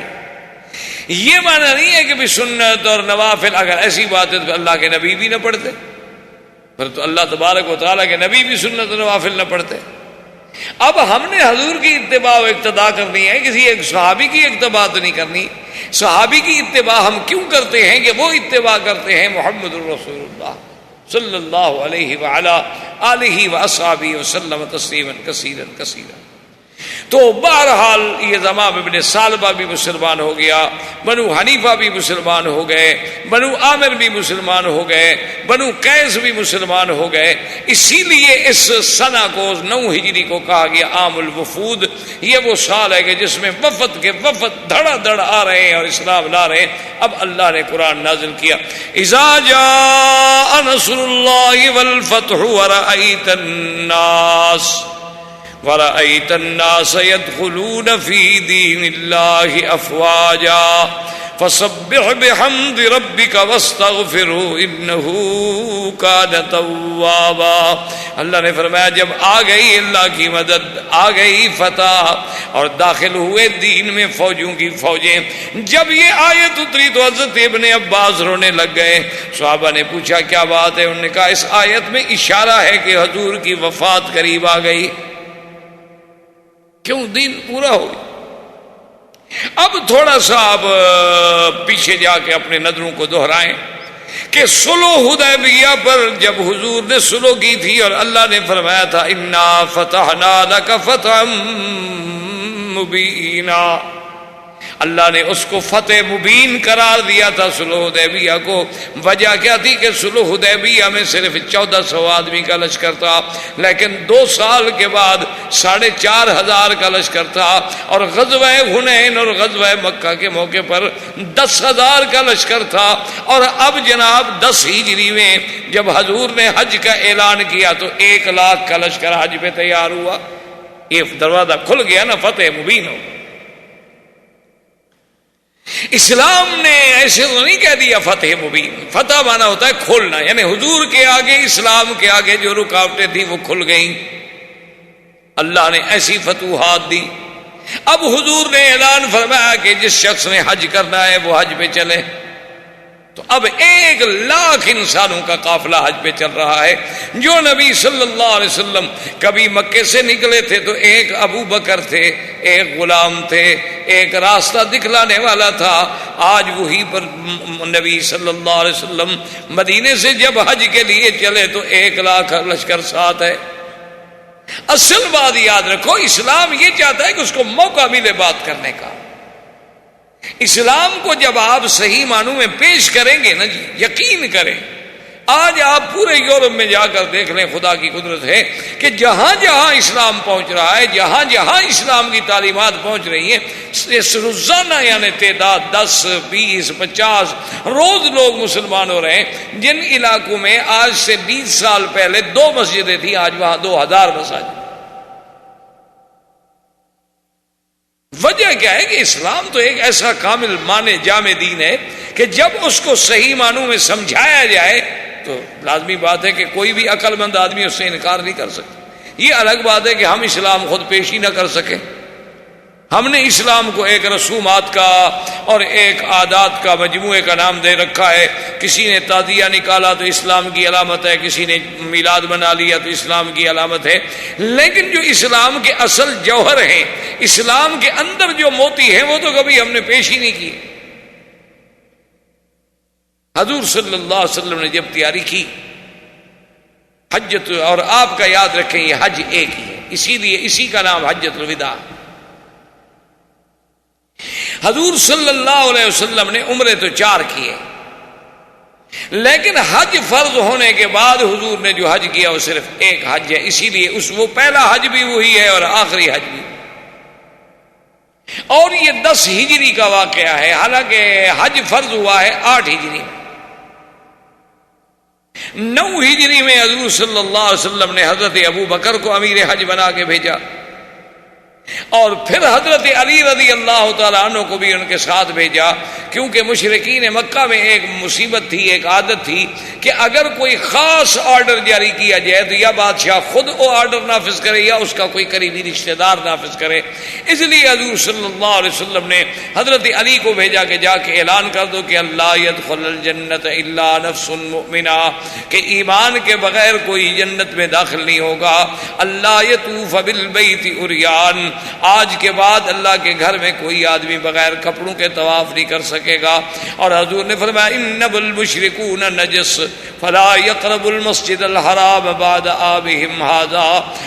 یہ معنی نہیں ہے کہ بھی سنت اور نوافل اگر ایسی بات ہے تو اللہ کے نبی بھی نہ پڑھتے، پھر تو اللہ تبارک و تعالیٰ کے نبی بھی سنت و نوافل نہ پڑھتے۔ اب ہم نے حضور کی اتباع و اقتداء کرنی ہے، کسی ایک صحابی کی اتباع تو نہیں کرنی۔ صحابی کی اتباع ہم کیوں کرتے ہیں کہ وہ اتباع کرتے ہیں محمد الرسول اللہ صلی اللہ علیہ وعلا آلہ واصحابہ وسلم تسلیما کثیرا کثیرا۔ تو بہرحال یہ زمام ابن سالبہ بھی مسلمان ہو گیا، بنو حنیفہ بھی مسلمان ہو گئے، بنو عامر بھی مسلمان ہو گئے، بنو قیس بھی مسلمان ہو گئے۔ اسی لیے اس سنہ کو 9 ہجری کو کہا گیا عام الوفود۔ یہ وہ سال ہے کہ جس میں وفد کے وفد دھڑا دھڑ آ رہے ہیں اور اسلام لا رہے ہیں۔ اب اللہ نے قرآن نازل کیا اذا جاء نصر اللہ والفتح ورأیت الناس يدخلون في دين الله أفواجا فسبح بحمد ربك واستغفره إنه كان توابا۔ اللہ نے فرمایا جب آ گئی اللہ کی مدد، آ گئی فتح اور داخل ہوئے دین میں فوجوں کی فوجیں۔ جب یہ آیت اتری تو حضرت ابن عباس رونے لگ گئے۔ صحابہ نے پوچھا کیا بات ہے؟ انہوں نے کہا اس آیت میں اشارہ ہے کہ حضور کی وفات قریب آ گئی، کیوں دین پورا ہو گیا۔ اب تھوڑا سا آپ پیچھے جا کے اپنے نظروں کو دہرائیں کہ صلح حدیبیہ پر جب حضور نے صلح کی تھی اور اللہ نے فرمایا تھا انا فتحنا لک فتحا مبینا، اللہ نے اس کو فتح مبین قرار دیا تھا صلح حدیبیہ کو۔ وجہ کیا تھی کہ صلح حدیبیہ میں صرف 1400 آدمی کا لشکر تھا، لیکن 2 سال کے بعد 4500 کا لشکر تھا، اور غزوہ حنین اور غزوہ مکہ کے موقع پر 10,000 کا لشکر تھا۔ اور اب جناب 10 ہجری میں جب حضور نے حج کا اعلان کیا تو 1 لاکھ کا لشکر حج پہ تیار ہوا۔ یہ دروازہ کھل گیا نا، فتح مبین ہو۔ اسلام نے ایسے تو نہیں کہہ دیا فتح مبین، فتح مانا ہوتا ہے کھولنا، یعنی حضور کے آگے، اسلام کے آگے جو رکاوٹیں تھیں وہ کھل گئیں۔ اللہ نے ایسی فتوحات دی اب حضور نے اعلان فرمایا کہ جس شخص نے حج کرنا ہے وہ حج پہ چلے. تو اب 1,00,000 انسانوں کا قافلہ حج پہ چل رہا ہے. جو نبی صلی اللہ علیہ وسلم کبھی مکے سے نکلے تھے تو ایک ابو بکر تھے، ایک غلام تھے، ایک راستہ دکھلانے والا تھا. آج وہی پر نبی صلی اللہ علیہ وسلم مدینے سے جب حج کے لیے چلے تو 1,00,000 لشکر ساتھ ہے. اصل بات یاد رکھو، اسلام یہ چاہتا ہے کہ اس کو موقع ملے بات کرنے کا. اسلام کو جب آپ صحیح معنوں میں پیش کریں گے نا جی، یقین کریں. آج آپ پورے یورپ میں جا کر دیکھ لیں، خدا کی قدرت ہے کہ جہاں جہاں اسلام پہنچ رہا ہے، جہاں جہاں اسلام کی تعلیمات پہنچ رہی ہیں، اس روزانہ یعنی تعداد 10 20 50 روز لوگ مسلمان ہو رہے ہیں. جن علاقوں میں آج سے 20 سال پہلے 2 مسجدیں تھیں، آج وہاں 2000 مساجد. وجہ کیا ہے کہ اسلام تو ایک ایسا کامل معنی جامع دین ہے کہ جب اس کو صحیح معنوں میں سمجھایا جائے تو لازمی بات ہے کہ کوئی بھی عقل مند آدمی اس سے انکار نہیں کر سکتا. یہ الگ بات ہے کہ ہم اسلام خود پیش ہی نہ کر سکیں. ہم نے اسلام کو ایک رسومات کا اور ایک عادات کا مجموعے کا نام دے رکھا ہے. کسی نے تعزیہ نکالا تو اسلام کی علامت ہے، کسی نے میلاد بنا لیا تو اسلام کی علامت ہے. لیکن جو اسلام کے اصل جوہر ہیں، اسلام کے اندر جو موتی ہیں، وہ تو کبھی ہم نے پیش ہی نہیں کی. حضور صلی اللہ علیہ وسلم نے جب تیاری کی حجت، اور آپ کا یاد رکھیں یہ حج ایک ہی ہے، اسی لیے اسی کا نام حجت الوداع. حضور صلی اللہ علیہ وسلم نے عمرے تو 4 کیے، لیکن حج فرض ہونے کے بعد حضور نے جو حج کیا وہ صرف ایک حج ہے. اسی لیے وہ پہلا حج بھی وہی ہے اور آخری حج بھی. اور یہ 10 ہجری کا واقعہ ہے، حالانکہ حج فرض ہوا ہے 8 ہجری میں. 9 ہجری میں حضور صلی اللہ علیہ وسلم نے حضرت ابو بکر کو امیر حج بنا کے بھیجا، اور پھر حضرت علی رضی اللہ تعالیٰ عنہ کو بھی ان کے ساتھ بھیجا. کیونکہ مشرکین مکہ میں ایک مصیبت تھی، ایک عادت تھی کہ اگر کوئی خاص آرڈر جاری کیا جائے تو یا بادشاہ خود وہ آرڈر نافذ کرے یا اس کا کوئی قریبی رشتہ دار نافذ کرے. اس لیے حضور صلی اللہ علیہ وسلم نے حضرت علی کو بھیجا کہ جا کے اعلان کر دو کہ اللہ يدخل الجنت الا نفس مؤمنہ، کہ ایمان کے بغیر کوئی جنت میں داخل نہیں ہوگا. اللہ یطوف بالبیت عریان، آج کے بعد اللہ کے گھر میں کوئی آدمی بغیر کپڑوں کے طواف نہیں کر سکے گا. اور حضور نے فرمایا انما المشرکون نجس فلا يقرب المسجد الحرام بعد آبهم هذا،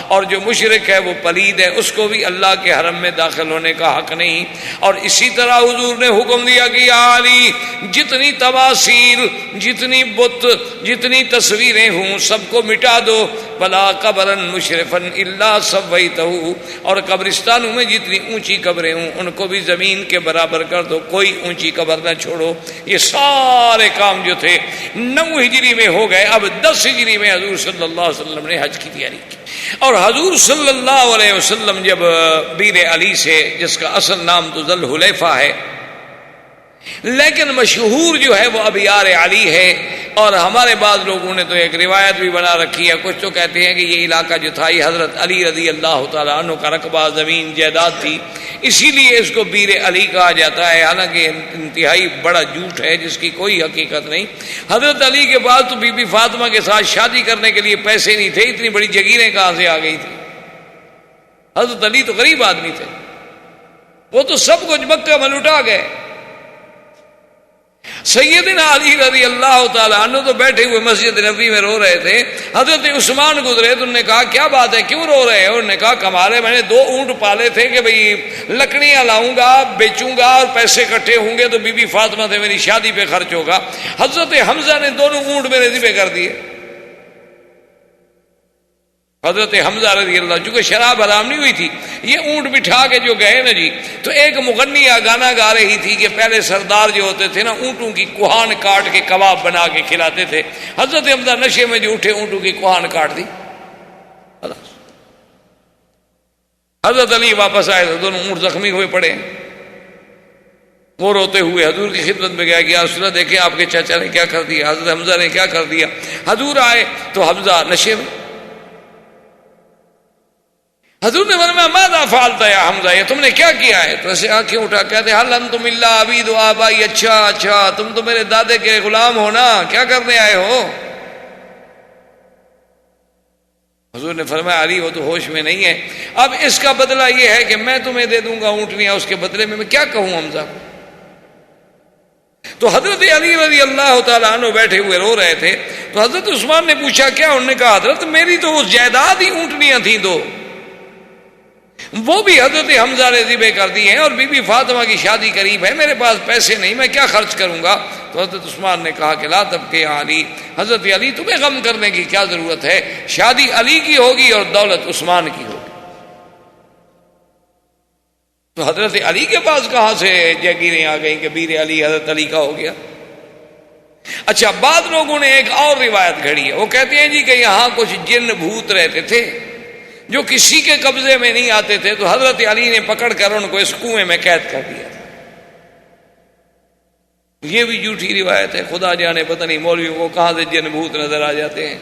اور جو مشرک ہے وہ پلید ہے، اس کو بھی اللہ کے حرم میں داخل ہونے کا حق نہیں. اور اسی طرح حضور نے حکم دیا کہ یا علی، جتنی تماثیل، جتنی بت، جتنی تصویریں ہوں سب کو مٹا دو. ولا قبرا مشرفا الا سویته، اور قبرستانوں میں جتنی اونچی قبریں ہوں ان کو بھی زمین کے برابر کر دو، کوئی اونچی قبر نہ چھوڑو. یہ سارے کام جو تھے 9 ہجری میں ہو گئے. اب 10 ہجری میں حضور صلی اللہ علیہ وسلم نے حج کی تیاری کی. اور حضور صلی اللہ علیہ وسلم جب بیر علی سے، جس کا اصل نام تو ذو الحلیفہ ہے لیکن مشہور جو ہے وہ ابیار علی ہے، اور ہمارے بعض لوگوں نے تو ایک روایت بھی بنا رکھی ہے، کچھ تو کہتے ہیں کہ یہ علاقہ جو تھا یہ حضرت علی رضی اللہ تعالیٰ عنہ کا رقبہ، زمین جائیداد تھی، اسی لیے اس کو بیر علی کہا جاتا ہے. حالانکہ انتہائی بڑا جھوٹ ہے جس کی کوئی حقیقت نہیں. حضرت علی کے بعد تو بی بی فاطمہ کے ساتھ شادی کرنے کے لیے پیسے نہیں تھے، اتنی بڑی جگیریں کہاں سے آ گئی تھی. حضرت علی تو غریب آدمی تھے، وہ تو سب کچھ مکہ میں لٹا گئے. سیدنا علی رضی اللہ تعالیٰ عنہ تو بیٹھے ہوئے مسجد نبوی میں رو رہے تھے. حضرت عثمان گزرے تو انہوں نے کہا کیا بات ہے، کیوں رو رہے ہیں؟ انہوں نے کہا کمال ہے، میں نے 2 اونٹ پالے تھے کہ بھئی لکڑیاں لاؤں گا، بیچوں گا، اور پیسے اکٹھے ہوں گے تو بی بی فاطمہ سے میری شادی پہ خرچ ہوگا. حضرت حمزہ نے 2 اونٹ میرے ذبح کر دیے. حضرت حمزہ رضی اللہ، چونکہ شراب حرام نہیں ہوئی تھی، یہ اونٹ بٹھا کے جو گئے نا جی، تو ایک مغنیہ گانا گا رہی تھی کہ پہلے سردار جو ہوتے تھے نا اونٹوں کی کوہان کاٹ کے کباب بنا کے کھلاتے تھے. حضرت حمزہ نشے میں جو اٹھے اونٹوں کی کوہان کاٹ دی. حضرت علی واپس آئے تو 2 اونٹ زخمی ہوئے پڑے. وہ روتے ہوئے حضور کی خدمت میں گیا کہ یا رسول اللہ دیکھیں آپ کے چاچا نے کیا کر دیا، حضرت حمزہ نے کیا کر دیا. حضور آئے تو حمزہ نشے میں. حضور نے فرمایا ماذا فعلت یا حمزہ، یہ تم نے کیا کیا ہے؟ تو ایسے آنکھیں اٹھا کہتے حل انتم الا عبید و آبائی، اچھا تم تو میرے دادے کے غلام ہو نا، کیا کرنے آئے ہو؟ حضور نے فرمایا علی وہ تو ہوش میں نہیں ہے، اب اس کا بدلہ یہ ہے کہ میں تمہیں دے دوں گا اونٹنیاں، اس کے بدلے میں کیا کہوں حمزہ کو؟ تو حضرت علی رضی اللہ تعالیٰ عنہ بیٹھے ہوئے رو رہے تھے، تو حضرت عثمان نے پوچھا کیا؟ انہوں نے کہا حضرت میری تو اس جائیداد ہی اونٹنیاں تھیں دو، وہ بھی حضرت حمزہ نے ذبح کر دی ہیں، اور بی بی فاطمہ کی شادی قریب ہے، میرے پاس پیسے نہیں، میں کیا خرچ کروں گا؟ تو حضرت عثمان نے کہا کہ لا تبکے علی، حضرت علی تمہیں غم کرنے کی کیا ضرورت ہے، شادی علی کی ہوگی اور دولت عثمان کی ہوگی۔ تو حضرت علی کے پاس کہاں سے جاگیریں آ گئیں کہ بیر علی حضرت علی کا ہو گیا؟ اچھا، بعض لوگوں نے ایک اور روایت گھڑی ہے، وہ کہتے ہیں جی کہ یہاں کچھ جن بھوت رہتے تھے جو کسی کے قبضے میں نہیں آتے تھے، تو حضرت علی نے پکڑ کر ان کو اس کنویں میں قید کر دیا تھا۔ یہ بھی جھوٹی روایت ہے، خدا جانے پتہ نہیں مولویوں کو کہاں سے جن بھوت نظر آ جاتے ہیں،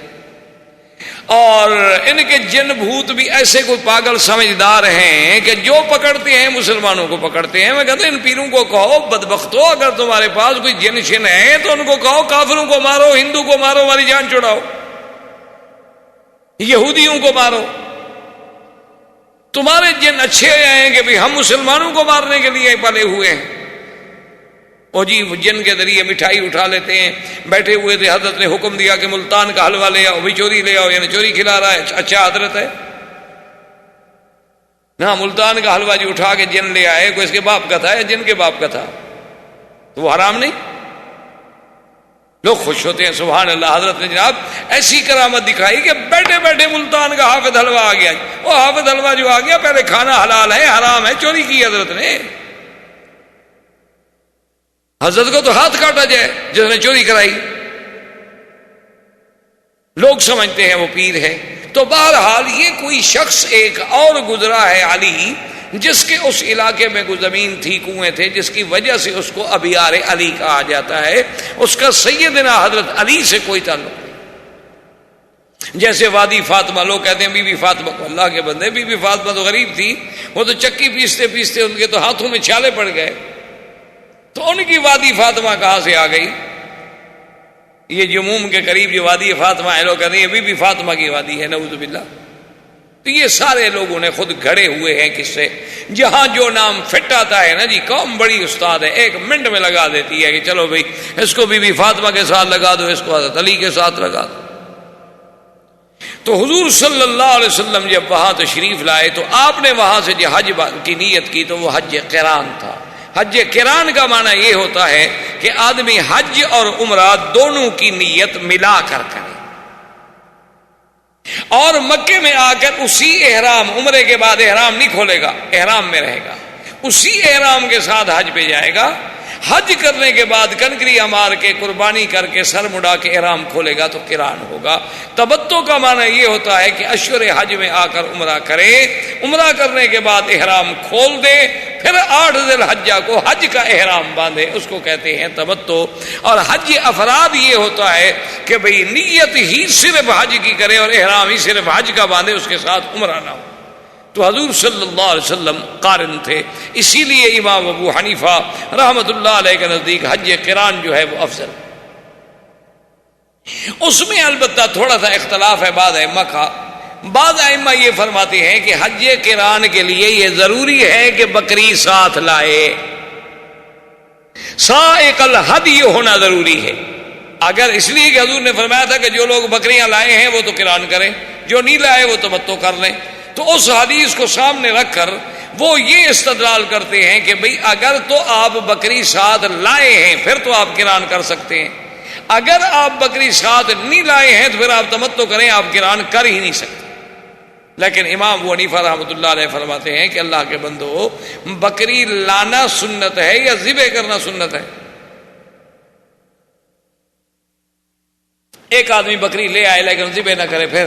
اور ان کے جن بھوت بھی ایسے کوئی پاگل سمجھدار ہیں کہ جو پکڑتے ہیں مسلمانوں کو پکڑتے ہیں۔ میں کہتا ہوں ان پیروں کو کہو بدبختو، اگر تمہارے پاس کوئی جن شن ہے تو ان کو کہو کافروں کو مارو، ہندو کو مارو، ہماری جان چھڑاؤ، یہودیوں کو مارو۔ تمہارے جن اچھے ہیں کہ بھی ہم مسلمانوں کو مارنے کے لیے پلے ہوئے ہیں، اور جی جن کے ذریعے مٹھائی اٹھا لیتے ہیں۔ بیٹھے ہوئے تھے، حضرت نے حکم دیا کہ ملتان کا حلوہ لے آؤ، بھی چوری لے آؤ، یعنی چوری کھلا رہا ہے، اچھا حضرت ہے نا، ملتان کا حلوہ جو اٹھا کے جن لے آئے، کوئی اس کے باپ کا تھا یا جن کے باپ کا تھا، تو وہ حرام نہیں؟ لوگ خوش ہوتے ہیں سبحان اللہ۔ حضرت نے جناب ایسی کرامت دکھائی کہ بیٹھے بیٹھے ملتان کا حافظ حلوہ آ گیا، وہ حافظ حلوہ جو آ گیا پہلے کھانا حلال ہے حرام ہے، چوری کی حضرت نے، حضرت کو تو ہاتھ کاٹا جائے جس نے چوری کرائی۔ لوگ سمجھتے ہیں وہ پیر ہے۔ تو بہرحال یہ کوئی شخص ایک اور گزرا ہے علی، جس کے اس علاقے میں کوئی زمین تھی، کنویں تھے، جس کی وجہ سے اس کو ابیار علی کہا جاتا ہے، اس کا سیدنا حضرت علی سے کوئی تعلق نہیں۔ جیسے وادی فاطمہ، لوگ کہتے ہیں بی بی فاطمہ کو، اللہ کے بندے بی بی فاطمہ تو غریب تھی، وہ تو چکی پیستے پیستے ان کے تو ہاتھوں میں چھالے پڑ گئے، تو ان کی وادی فاطمہ کہاں سے آ گئی؟ یہ جموم کے قریب جو وادی فاطمہ ہے، لوگ کہتے ہیں یہ بی بی فاطمہ کی وادی ہے، نعوذ باللہ۔ تو یہ سارے لوگوں نے خود گھڑے ہوئے ہیں قصے، جہاں جو نام فٹ آتا ہے نا جی، قوم بڑی استاد ہے، ایک منٹ میں لگا دیتی ہے کہ چلو بھائی اس کو بی بی فاطمہ کے ساتھ لگا دو، اس کو حضرت علی کے ساتھ لگا دو۔ تو حضور صلی اللہ علیہ وسلم جب وہاں تشریف لائے تو آپ نے وہاں سے جو حج کی نیت کی تو وہ حج قران تھا۔ حج قران کا معنی یہ ہوتا ہے کہ آدمی حج اور عمرہ دونوں کی نیت ملا کر کرے، اور مکے میں آ کر اسی احرام، عمرے کے بعد احرام نہیں کھولے گا، احرام میں رہے گا، اسی احرام کے ساتھ حج پہ جائے گا، حج کرنے کے بعد کنکریاں مار کے قربانی کر کے سر مڑا کے احرام کھولے گا تو قران ہوگا۔ تبتو کا معنی یہ ہوتا ہے کہ اشہر حج میں آ کر عمرہ کرے، عمرہ کرنے کے بعد احرام کھول دے، پھر 8 ذی الحجہ کو حج کا احرام باندھے، اس کو کہتے ہیں تبتو۔ اور حج افراد یہ ہوتا ہے کہ بھئی نیت ہی صرف حج کی کرے اور احرام ہی صرف حج کا باندھے، اس کے ساتھ عمرہ نہ ہو۔ تو حضور صلی اللہ علیہ وسلم قارن تھے، اسی لیے امام ابو حنیفہ رحمۃ اللہ علیہ کے نزدیک حج قران جو ہے وہ افضل۔ اس میں البتہ تھوڑا سا اختلاف ہے بعض ائمہ کا۔ بعض ائمہ یہ فرماتے ہیں کہ حج قران کے لیے یہ ضروری ہے کہ بکری ساتھ لائے، سائق الہدی ہونا ضروری ہے۔ اگر اس لیے کہ حضور نے فرمایا تھا کہ جو لوگ بکریاں لائے ہیں وہ تو قران کریں، جو نہیں لائے وہ تمتع کر لیں، تو اس حدیث کو سامنے رکھ کر وہ یہ استدلال کرتے ہیں کہ بھئی اگر تو آپ بکری ساتھ لائے ہیں پھر تو آپ قران کر سکتے ہیں، اگر آپ بکری ساتھ نہیں لائے ہیں تو پھر آپ تمتع کریں، آپ قران کر ہی نہیں سکتے۔ لیکن امام ابو حنیفہ رحمۃ اللہ علیہ فرماتے ہیں کہ اللہ کے بندو، بکری لانا سنت ہے یا ذبح کرنا سنت ہے؟ ایک آدمی بکری لے آئے لیکن ذبح نہ کرے، پھر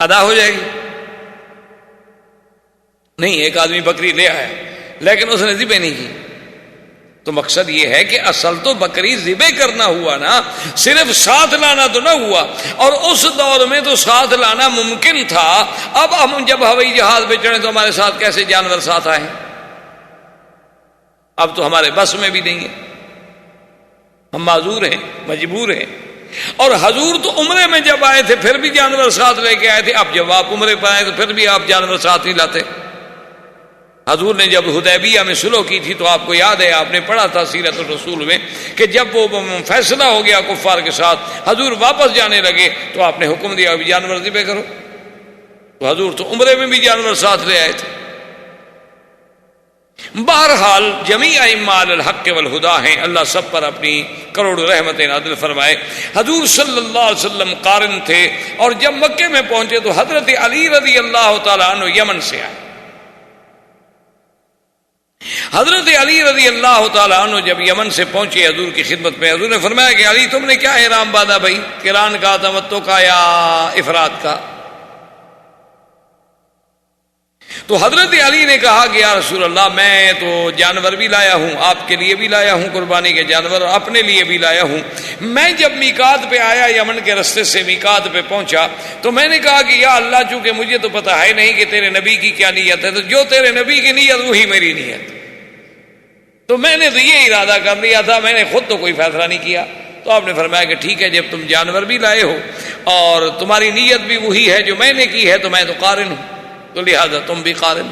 ادا ہو جائے گی؟ نہیں، ایک آدمی بکری لے آیا لیکن اس نے ذبح نہیں کی، تو تو مقصد یہ ہے کہ اصل تو بکری ذبح کرنا ہوا نا، صرف ساتھ لانا تو نہ ہوا، اور اس دور میں تو ساتھ لانا ممکن تھا۔ اب ہم جب ہوائی جہاز پہ چڑھے تو ہمارے ساتھ کیسے جانور ساتھ آئے؟ اب تو ہمارے بس میں بھی نہیں ہے، ہم معذور ہیں، مجبور ہیں۔ اور حضور تو عمرے میں جب آئے تھے پھر بھی جانور ساتھ لے کے آئے تھے، اب جب آپ عمرے پہ آئے تو پھر بھی آپ جانور ساتھ نہیں لاتے۔ حضور نے جب حدیبیہ میں صلح کی تھی تو آپ کو یاد ہے، آپ نے پڑھا تھا سیرت الرسول میں، کہ جب وہ فیصلہ ہو گیا کفار کے ساتھ، حضور واپس جانے لگے تو آپ نے حکم دیا ابھی جانور ذبح کرو۔ تو حضور تو عمرے میں بھی جانور ساتھ لے آئے تھے۔ بہرحال جمیع ائمہ علی الحق والہدی ہیں، اللہ سب پر اپنی کروڑ رحمتیں نازل فرمائے۔ حضور صلی اللہ علیہ وسلم قارن تھے، اور جب مکے میں پہنچے تو حضرت علی رضی اللہ تعالیٰ عنہ یمن سے آئے۔ حضرت علی رضی اللہ تعالیٰ عنہ جب یمن سے پہنچے حضور کی خدمت میں، حضور نے فرمایا کہ علی تم نے کیا احرام باندھا بھائی، قران کا، تمتع کا یا افراد کا؟ تو حضرت علی نے کہا کہ یا رسول اللہ میں تو جانور بھی لایا ہوں، آپ کے لیے بھی لایا ہوں قربانی کے جانور، اور اپنے لیے بھی لایا ہوں۔ میں جب میقات پہ آیا، یمن کے رستے سے میقات پہ پہنچا تو میں نے کہا کہ یا اللہ چونکہ مجھے تو پتہ ہے نہیں کہ تیرے نبی کی کیا نیت ہے، تو جو تیرے نبی کی نیت وہی میری نیت۔ تو میں نے تو یہ ارادہ کر لیا تھا، میں نے خود تو کوئی فیصلہ نہیں کیا۔ تو آپ نے فرمایا کہ ٹھیک ہے، جب تم جانور بھی لائے ہو اور تمہاری نیت بھی وہی ہے جو میں نے کی ہے تو میں تو قارن ہوں، تو لہذا تم بھی قارن۔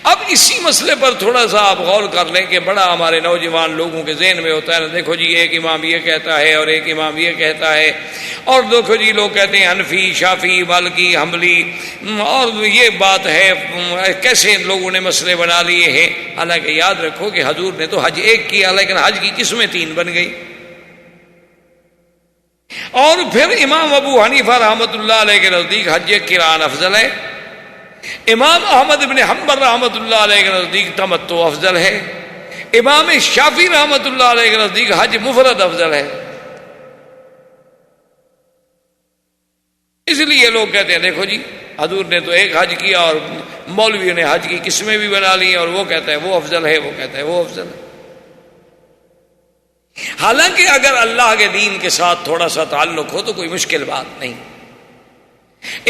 اب اسی مسئلے پر تھوڑا سا آپ غور کر لیں کہ بڑا ہمارے نوجوان لوگوں کے ذہن میں ہوتا ہے نا، دیکھو جی ایک امام یہ کہتا ہے اور ایک امام یہ کہتا ہے، اور دیکھو جی لوگ کہتے ہیں حنفی، شافعی، مالکی، حنبلی، اور یہ بات ہے، کیسے لوگوں نے مسئلے بنا لیے ہیں۔ حالانکہ یاد رکھو کہ حضور نے تو حج ایک کیا، لیکن حج کی قسمیں 3 بن گئی۔ اور پھر امام ابو حنیفہ رحمۃ اللہ علیہ کے نزدیک حج قران افضل ہے، امام احمد بن حنبل رحمۃ اللہ علیہ کے نزدیک تمتع افضل ہے، امام شافعی رحمۃ اللہ علیہ کے نزدیک حج مفرد افضل ہے۔ اس لیے لوگ کہتے ہیں دیکھو جی حضور نے تو ایک حج کیا اور مولویوں نے حج کی قسمیں بھی بنا لی، اور وہ کہتا ہے وہ افضل ہے، وہ کہتا ہے وہ افضل ہے۔ حالانکہ اگر اللہ کے دین کے ساتھ تھوڑا سا تعلق ہو تو کوئی مشکل بات نہیں۔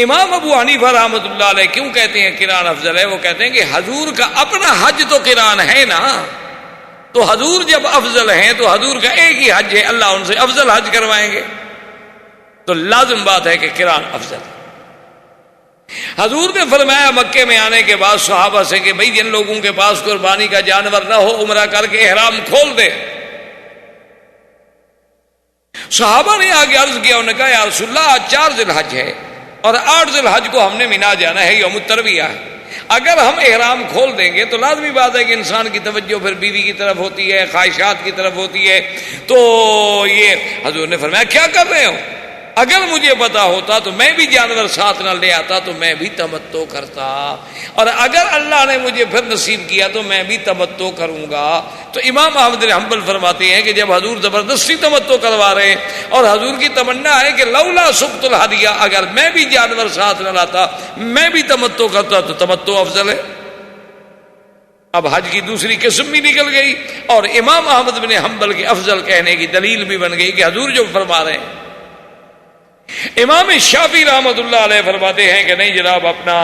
امام ابو حنیفہ رحمۃ اللہ علیہ کیوں کہتے ہیں قران افضل ہے؟ وہ کہتے ہیں کہ حضور کا اپنا حج تو قران ہے نا، تو حضور جب افضل ہیں تو حضور کا ایک ہی حج ہے، اللہ ان سے افضل حج کروائیں گے، تو لازم بات ہے کہ قران افضل ہے۔ حضور نے فرمایا مکے میں آنے کے بعد صحابہ سے کہ بھئی جن لوگوں کے پاس قربانی کا جانور نہ ہو عمرہ کر کے احرام کھول دے۔ صحابہ نے آگے عرض کیا، انہوں نے کہا یا رسول اللہ آج 4 ذی الحج ہے اور 8 ذی الحج کو ہم نے مینا جانا ہے، یوم الترویہ ہے، اگر ہم احرام کھول دیں گے تو لازمی بات ہے کہ انسان کی توجہ پھر بیوی کی طرف ہوتی ہے، خواہشات کی طرف ہوتی ہے۔ تو یہ حضور نے فرمایا کیا کر رہے ہو؟ اگر مجھے پتا ہوتا تو میں بھی جانور ساتھ نہ لے آتا، تو میں بھی تمتع کرتا، اور اگر اللہ نے مجھے پھر نصیب کیا تو میں بھی تمتع کروں گا۔ تو امام احمد بن حنبل فرماتے ہیں کہ جب حضور زبردستی تمتع کروا رہے ہیں اور حضور کی تمنا ہے کہ لولا سقط الہدیہ، اگر میں بھی جانور ساتھ نہ لاتا میں بھی تمتع کرتا تو تمتع افضل ہے۔ اب حج کی دوسری قسم بھی نکل گئی، اور امام احمد بن حنبل کے افضل کہنے کی دلیل بھی بن گئی کہ حضور جو فرما رہے ہیں۔ امام شافعی رحمۃ اللہ علیہ فرماتے ہیں کہ نہیں جناب اپنا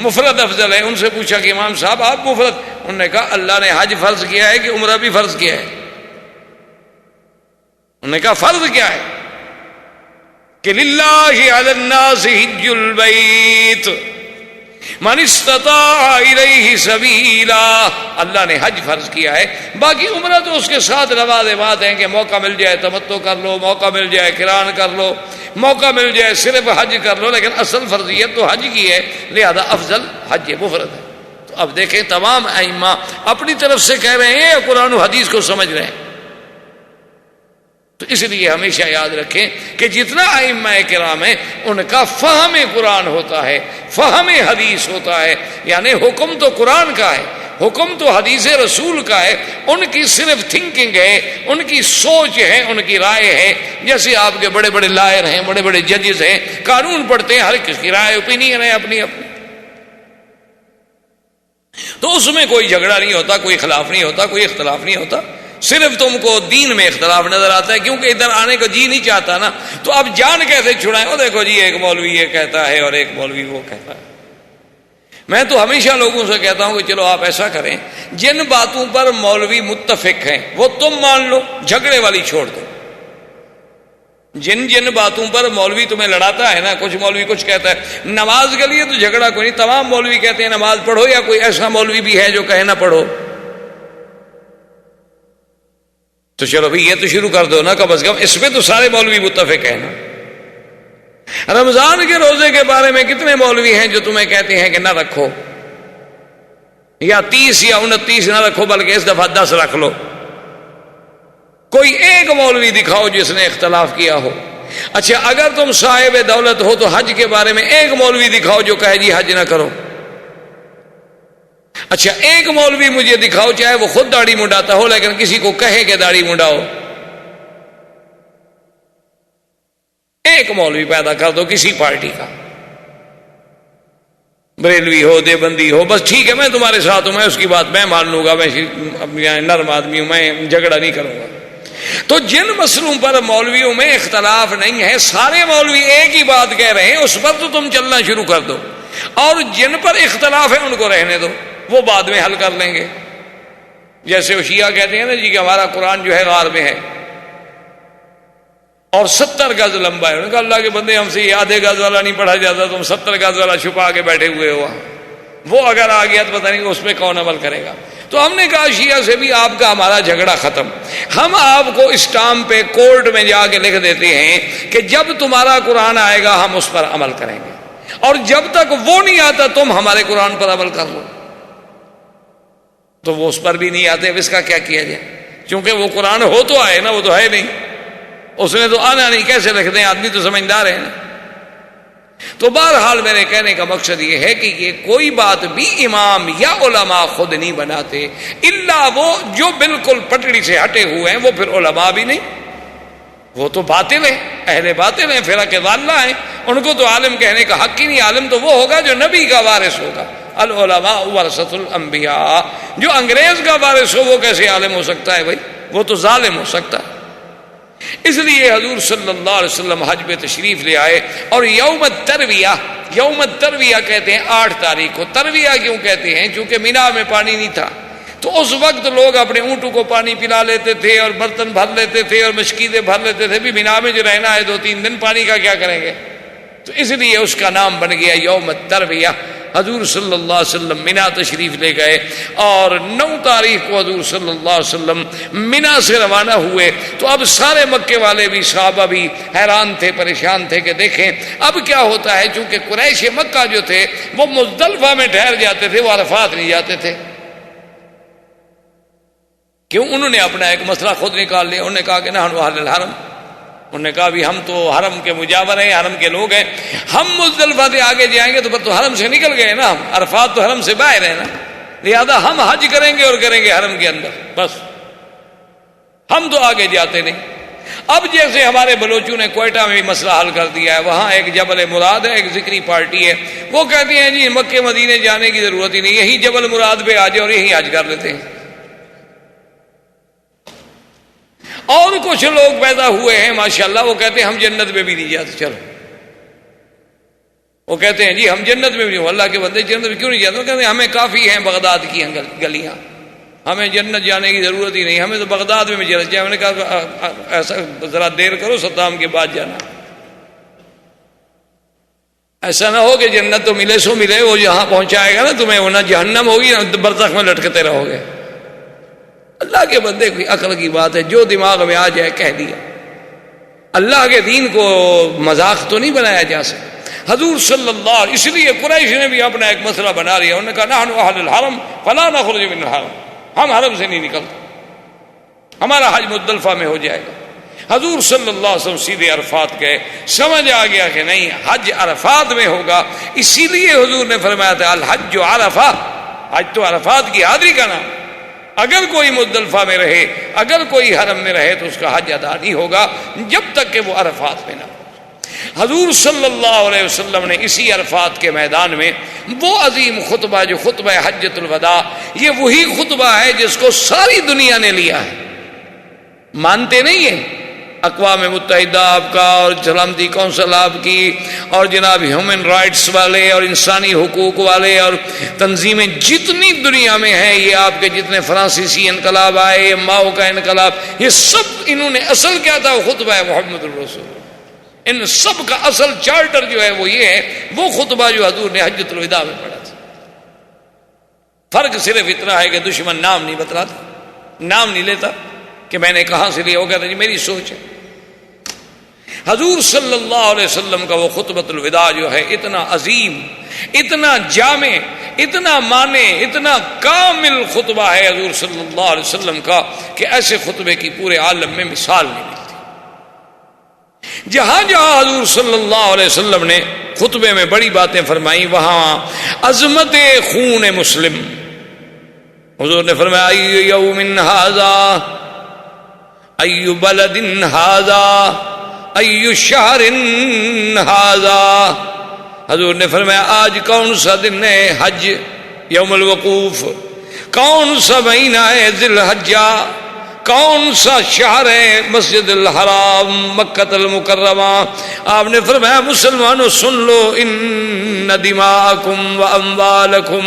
مفرد افضل ہے۔ ان سے پوچھا کہ امام صاحب آپ مفرد؟ انہوں نے کہا اللہ نے حج فرض کیا ہے کہ عمرہ بھی فرض کیا ہے؟ انہوں نے کہا فرض کیا ہے کہ للہ علی الناس حج البیت من استطاع الیہ سبیلا، اللہ نے حج فرض کیا ہے، باقی عمرہ تو اس کے ساتھ لوازمات ہیں کہ موقع مل جائے تمتع کر لو، موقع مل جائے قران کر لو، موقع مل جائے صرف حج کر لو، لیکن اصل فرضیت تو حج کی ہے، لہذا افضل حج مفرد ہے۔ تو اب دیکھیں تمام ائمہ اپنی طرف سے کہہ رہے ہیں یا قرآن و حدیث کو سمجھ رہے ہیں؟ تو اس لیے ہمیشہ یاد رکھیں کہ جتنا ائمہ کرام ہیں ان کا فہم قرآن ہوتا ہے، فہم حدیث ہوتا ہے، یعنی حکم تو قرآن کا ہے، حکم تو حدیث رسول کا ہے، ان کی صرف تھنکنگ ہے، ان کی سوچ ہے، ان کی رائے ہے۔ جیسے آپ کے بڑے بڑے لائر ہیں، بڑے بڑے ججز ہیں، قانون پڑھتے ہیں، ہر کس کی رائے اوپینین ہے اپنی اپنی۔ تو اس میں کوئی جھگڑا نہیں ہوتا، کوئی خلاف نہیں ہوتا، کوئی اختلاف نہیں ہوتا، صرف تم کو دین میں اختلاف نظر آتا ہے، کیونکہ ادھر آنے کو جی نہیں چاہتا نا، تو اب جان کیسے چھڑائیں؟ وہ دیکھو جی ایک مولوی یہ کہتا ہے اور ایک مولوی وہ کہتا ہے۔ میں تو ہمیشہ لوگوں سے کہتا ہوں کہ چلو آپ ایسا کریں، جن باتوں پر مولوی متفق ہیں وہ تم مان لو، جھگڑے والی چھوڑ دو۔ جن باتوں پر مولوی تمہیں لڑاتا ہے نا، کچھ مولوی کچھ کہتا ہے، نماز کے لیے تو جھگڑا کوئی نہیں، تمام مولوی کہتے ہیں نماز پڑھو، یا کوئی ایسا مولوی بھی ہے جو کہے نہ پڑھو؟ تو چلو بھائی یہ تو شروع کر دو نا، کم از کم اس پہ تو سارے مولوی متفق ہیں نا۔ رمضان کے روزے کے بارے میں کتنے مولوی ہیں جو تمہیں کہتے ہیں کہ نہ رکھو، یا 30 یا 29 نہ رکھو بلکہ اس دفعہ 10 رکھ لو؟ کوئی ایک مولوی دکھاؤ جس نے اختلاف کیا ہو۔ اچھا اگر تم صاحب دولت ہو تو حج کے بارے میں ایک مولوی دکھاؤ جو کہے جی حج نہ کرو۔ اچھا ایک مولوی مجھے دکھاؤ چاہے وہ خود داڑھی منڈاتا ہو لیکن کسی کو کہے کہ داڑھی منڈاؤ۔ ایک مولوی پیدا کر دو کسی پارٹی کا، بریلوی ہو دیوبندی ہو، بس ٹھیک ہے میں تمہارے ساتھ ہوں، میں اس کی بات میں مان لوں گا، میں نرم آدمی ہوں، میں جھگڑا نہیں کروں گا۔ تو جن مسئلوں پر مولویوں میں اختلاف نہیں ہے، سارے مولوی ایک ہی بات کہہ رہے ہیں، اس پر تو تم چلنا شروع کر دو، اور جن پر اختلاف ہے ان کو رہنے دو، وہ بعد میں حل کر لیں گے۔ جیسے وہ شیعہ کہتے ہیں نا جی کہ ہمارا قرآن جو ہے غار میں ہے اور 70 گز لمبا ہے، انہوں نے کہا اللہ کے بندے ہم سے یہ آدھے گز والا نہیں پڑھا جاتا، تم 70 گز والا چھپا کے بیٹھے ہوئے ہو، وہ اگر آ گیا تو پتہ نہیں اس پہ کون عمل کرے گا۔ تو ہم نے کہا شیعہ سے بھی آپ کا ہمارا جھگڑا ختم، ہم آپ کو اسٹامپ پہ کورٹ میں جا کے لکھ دیتے ہیں کہ جب تمہارا قرآن آئے گا ہم اس پر عمل کریں گے، اور جب تک وہ نہیں آتا تم ہمارے قرآن پر عمل کر لو۔ تو وہ اس پر بھی نہیں آتے، اب اس کا کیا کیا جائے؟ چونکہ وہ قرآن ہو تو آئے نا، وہ تو ہے نہیں، اس نے تو آنا نہیں، کیسے لکھ دیں؟ آدمی تو سمجھدار ہے نا۔ تو بہرحال میرے کہنے کا مقصد یہ ہے کہ یہ کوئی بات بھی امام یا علماء خود نہیں بناتے، الا وہ جو بالکل پٹڑی سے ہٹے ہوئے ہیں، وہ پھر علماء بھی نہیں، وہ تو باطل ہیں، اہل باطل ہیں، فرقہ ضالہ ہیں، ان کو تو عالم کہنے کا حق ہی نہیں۔ عالم تو وہ ہوگا جو نبی کا وارث ہوگا، العلماء ورثۃ الانبیاء۔ جو انگریز کا وارث ہو وہ کیسے عالم ہو سکتا ہے بھائی؟ وہ تو ظالم ہو سکتا ہے۔ اس لیے حضور صلی اللہ علیہ وسلم حج پہ تشریف لے آئے، اور یوم الترویہ کہتے ہیں 8 تاریخ کو۔ ترویہ کیوں کہتے ہیں؟ چونکہ مینا میں پانی نہیں تھا، تو اس وقت لوگ اپنے اونٹوں کو پانی پلا لیتے تھے اور برتن بھر لیتے تھے اور مشکیزیں بھر لیتے تھے، بھی مینا میں جو رہنا ہے 2-3 دن، پانی کا کیا کریں گے؟ تو اس لیے اس کا نام بن گیا یوم الترویہ۔ حضور صلی اللہ علیہ وسلم مینا تشریف لے گئے، اور 9 تاریخ کو حضور صلی اللہ علیہ وسلم مینا سے روانہ ہوئے۔ تو اب سارے مکے والے بھی، صحابہ بھی حیران تھے، پریشان تھے کہ دیکھیں اب کیا ہوتا ہے، چونکہ قریش مکہ جو تھے وہ مزدلفہ میں ٹھہر جاتے تھے، وہ عرفات نہیں جاتے تھے۔ کیوں؟ انہوں نے اپنا ایک مسئلہ خود نکال لیا، انہوں نے کہا کہ نحن اہل الحرم، انہوں نے کہا بھی ہم تو حرم کے مجاور ہیں، حرم کے لوگ ہیں، ہم مزدلفہ سے آگے جائیں گے تو پھر تو حرم سے نکل گئے نا، ہم عرفات تو حرم سے باہر ہے نا، لہذا ہم حج کریں گے اور کریں گے حرم کے اندر، بس ہم تو آگے جاتے نہیں۔ اب جیسے ہمارے بلوچوں نے کوئٹہ میں بھی مسئلہ حل کر دیا ہے، وہاں ایک جبل مراد ہے، ایک ذکری پارٹی ہے، وہ کہتی ہیں جی مکے مدینے جانے کی ضرورت ہی نہیں، یہی جبل مراد پہ آ جائے اور یہی حج کر لیتے ہیں۔ اور کچھ لوگ پیدا ہوئے ہیں ماشاءاللہ، وہ کہتے ہیں ہم جنت میں بھی نہیں جاتے، چلو وہ کہتے ہیں جی ہم جنت میں بھی نہیں، اللہ کے بندے جنت میں کیوں نہیں جاتے؟ وہ کہتے ہیں ہمیں کافی ہیں بغداد کی گلیاں، ہمیں جنت جانے کی ضرورت ہی نہیں، ہمیں تو بغداد میں جانا چاہیے۔ میں نے کہا ایسا ذرا دیر کرو، صدام کے بعد جانا، ایسا نہ ہو کہ جنت تو ملے سو ملے، وہ جہاں پہنچائے گا نا تمہیں، وہ نہ جہنم ہوگی نہ برزخ میں لٹکتے رہو گے۔ اللہ کے بندے کوئی عقل کی بات ہے، جو دماغ میں آ جائے کہہ دیا۔ اللہ کے دین کو مذاق تو نہیں بنایا جا سکتا۔ حضور صلی اللہ علیہ، اس لیے قریش نے بھی اپنا ایک مسئلہ بنا لیا، انہوں نے کہا نحن اہل الحرم فلا نخرج من الحرم، ہم حرم سے نہیں نکلتے، ہمارا حج مزدلفہ میں ہو جائے گا۔ حضور صلی اللہ علیہ وسلم سیدھے عرفات گئے، سمجھ آ گیا کہ نہیں حج عرفات میں ہوگا، اسی لیے حضور نے فرمایا تھا الحج عرفہ، حج تو عرفات کی حاضری کا نام۔ اگر کوئی مزدلفہ میں رہے، اگر کوئی حرم میں رہے تو اس کا حج ادا نہیں ہوگا جب تک کہ وہ عرفات میں نہ ہو۔ حضور صلی اللہ علیہ وسلم نے اسی عرفات کے میدان میں وہ عظیم خطبہ جو خطبہ حجۃ الوداع، یہ وہی خطبہ ہے جس کو ساری دنیا نے لیا ہے. مانتے نہیں ہیں؟ اقوام متحدہ آپ کا اور سلامتی کونسل آپ کی اور جناب ہیومن رائٹس والے اور انسانی حقوق والے اور تنظیمیں جتنی دنیا میں ہیں، یہ آپ کے جتنے فرانسیسی انقلاب آئے، ماؤ کا انقلاب، یہ سب انہوں نے اصل کیا تھا؟ وہ خطبہ ہے محمد الرسول. ان سب کا اصل چارٹر جو ہے وہ یہ ہے، وہ خطبہ جو حضور نے حجۃ الوداع میں پڑھا تھا. فرق صرف اتنا ہے کہ دشمن نام نہیں بتلاتا، نام نہیں لیتا کہ میں نے کہاں سے لیا، ہو کہتا جی میری سوچ ہے. حضور صلی اللہ علیہ وسلم کا وہ خطبۃ الوداع جو ہے اتنا عظیم، اتنا جامع، اتنا معنی، اتنا کامل خطبہ ہے حضور صلی اللہ علیہ وسلم کا کہ ایسے خطبے کی پورے عالم میں مثال نہیں ملتی. جہاں جہاں حضور صلی اللہ علیہ وسلم نے خطبے میں بڑی باتیں فرمائی، وہاں عظمت خون مسلم. حضور نے فرمایا ای یوم ھذا، ای بلد ھذا، ای شہر ھذا. حضور نے فرمایا آج کون سا دن ہے حج یوم الوقوف، کون سا مہینہ ہے ذی الحجہ، کون سا شہر ہے مسجد الحرام مکہ المکرمہ. آپ نے فرمایا مسلمانوں سن لو، ان دماءکم و اموالکم،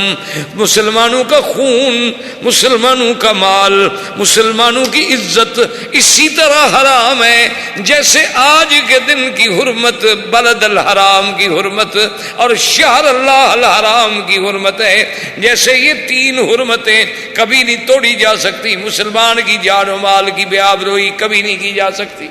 مسلمانوں کا خون، مسلمانوں کا مال، مسلمانوں کی عزت اسی طرح حرام ہے جیسے آج کے دن کی حرمت بلد الحرام کی حرمت اور شہر اللہ الحرام کی حرمت ہے. جیسے یہ تین حرمتیں کبھی نہیں توڑی جا سکتی، مسلمان کی جان و مال کی بے آبروئی کبھی نہیں کی جا سکتی.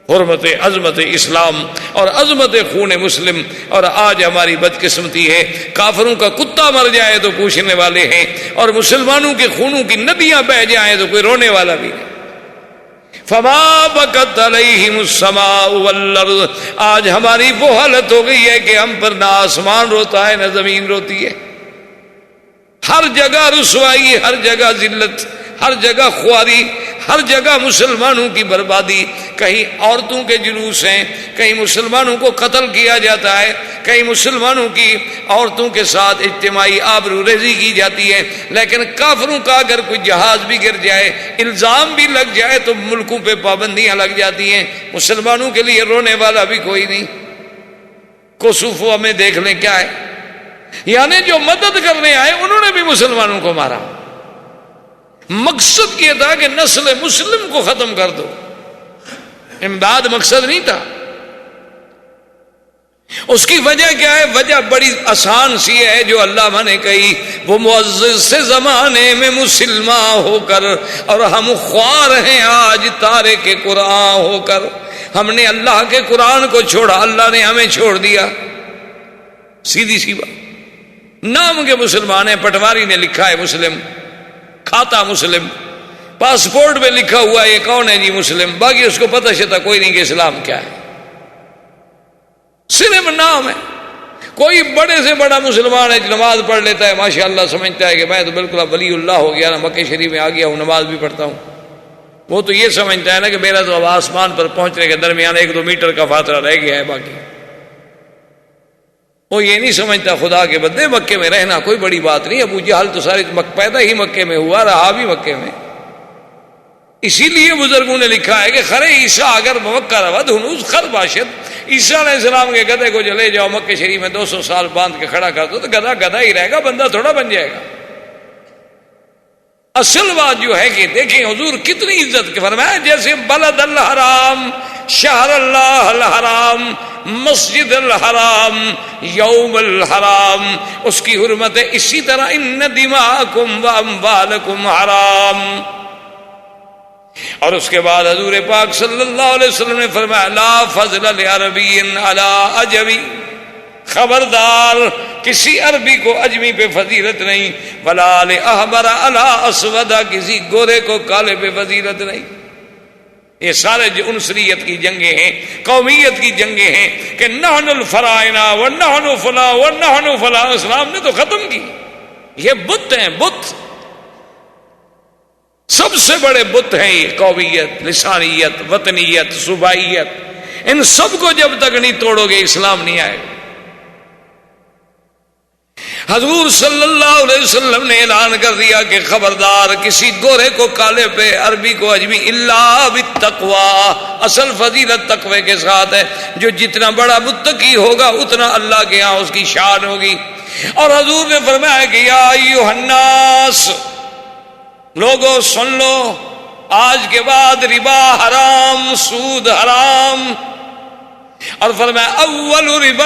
حرمت عظمت اسلام اور عظمت خون مسلم. اور آج ہماری بدقسمتی ہے، کافروں کا کتا مر جائے تو پوچھنے والے ہیں، اور مسلمانوں کے خونوں کی ندیاں بہ جائیں تو کوئی رونے والا بھی نہیں. فما بکت علیہم السماء والارض. آج ہماری وہ حالت ہو گئی ہے کہ ہم پر نہ آسمان روتا ہے نہ زمین روتی ہے. ہر جگہ رسوائی، ہر جگہ ذلت، ہر جگہ خواری، ہر جگہ مسلمانوں کی بربادی. کہیں عورتوں کے جلوس ہیں، کہیں مسلمانوں کو قتل کیا جاتا ہے، کہیں مسلمانوں کی عورتوں کے ساتھ اجتماعی آبرو ریزی کی جاتی ہے. لیکن کافروں کا اگر کوئی جہاز بھی گر جائے، الزام بھی لگ جائے تو ملکوں پہ پابندیاں لگ جاتی ہیں. مسلمانوں کے لیے رونے والا بھی کوئی نہیں. کوسوفو میں دیکھ لیں کیا ہے، یعنی جو مدد کرنے آئے انہوں نے بھی مسلمانوں کو مارا. مقصد یہ تھا کہ نسل مسلم کو ختم کر دو، امداد مقصد نہیں تھا. اس کی وجہ کیا ہے؟ وجہ بڑی آسان سی ہے جو علامہ نے کہی، وہ معزز سے زمانے میں مسلمان ہو کر اور ہم خوار ہیں آج تارے کے قرآن ہو کر. ہم نے اللہ کے قرآن کو چھوڑا، اللہ نے ہمیں چھوڑ دیا. سیدھی سی بات. نام کے مسلمان ہیں، پٹواری نے لکھا ہے مسلم، کھاتا مسلم، پاسپورٹ میں لکھا ہوا یہ کون ہے جی مسلم، باقی اس کو پتہ شتا کوئی نہیں کہ اسلام کیا ہے، صرف نام ہے. کوئی بڑے سے بڑا مسلمان ہے، نماز پڑھ لیتا ہے ماشاءاللہ، سمجھتا ہے کہ میں تو بالکل اب ولی اللہ ہو گیا نا، مکہ شریف میں آ گیا ہوں، نماز بھی پڑھتا ہوں. وہ تو یہ سمجھتا ہے نا کہ میرا تو اب آسمان پر پہنچنے کے درمیان 1-2 میٹر کا فاصلہ رہ گیا ہے. باقی وہ یہ نہیں سمجھتا خدا کے بندے مکے میں رہنا کوئی بڑی بات نہیں. ابو جہل تو سارے پیدا ہی مکے میں ہوا، رہا بھی مکے میں. اسی لیے بزرگوں نے لکھا ہے کہ خرے عیسیٰ اگر موقع رود ہنوز خر باشد. عیسیٰ علیہ السلام کے گدھے کو چلے جاؤ مکہ شریف میں 200 سال باندھ کے کھڑا کر دو تو گدھا گدھا ہی رہے گا، بندہ تھوڑا بن جائے گا. اصل بات جو ہے کہ دیکھیں حضور کتنی عزت کے فرمایا، جیسے بلد الحرام، شہر اللہ الحرام، مسجد الحرام، یوم الحرام، اس کی حرمت ہے. اسی طرح ان دماءکم و اموالکم حرام. اور اس کے بعد حضور پاک صلی اللہ علیہ وسلم نے فرمایا لا فضل لعربی علی عجمی. خبردار کسی عربی کو اجمی پہ فضیلت نہیں، ولا لاحمر علی اسود، کسی گورے کو کالے پہ فضیلت نہیں. یہ سارے جو عنصریت کی جنگیں ہیں، قومیت کی جنگیں ہیں کہ نحن الفرائنہ و نحن فلاں و نحن فلاں. اسلام نے تو ختم کی. یہ بت ہیں، بت سب سے بڑے بت ہیں. یہ قومیت، لسانیت، وطنیت، صوبائیت، ان سب کو جب تک نہیں توڑو گے اسلام نہیں آئے گا۔ حضور صلی اللہ علیہ وسلم نے اعلان کر دیا کہ خبردار کسی گورے کو کالے پہ، عربی کو اجمی، الا بالتقوی، اصل فضیلت تقوی کے ساتھ ہے۔ جو جتنا بڑا متقی ہوگا اتنا اللہ کے ہاں اس کی شان ہوگی۔ اور حضور نے فرمایا کہ یا ایھا الناس، لوگوں سن لو، آج کے بعد ربا حرام، سود حرام۔ اور فرمایا اول ربا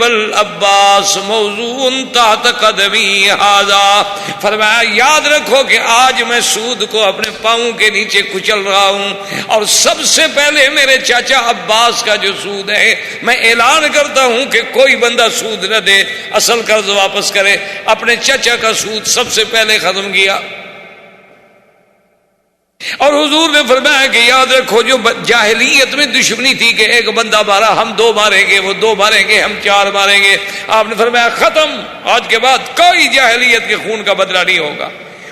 العباس موضوع تحت قدمی ھذا، فرمایا یاد رکھو کہ آج میں سود کو اپنے پاؤں کے نیچے کچل رہا ہوں، اور سب سے پہلے میرے چاچا عباس کا جو سود ہے، میں اعلان کرتا ہوں کہ کوئی بندہ سود نہ دے، اصل قرض واپس کرے۔ اپنے چچا کا سود سب سے پہلے ختم کیا۔ اور حضور نے فرمایا کہ یاد رکھو جو جاہلیت میں دشمنی تھی کہ ایک بندہ مارا ہم 2 ماریں گے، وہ 2 ماریں گے ہم 4 ماریں گے، آپ نے فرمایا ختم، آج کے بعد کوئی جاہلیت کے خون کا بدلہ نہیں ہوگا۔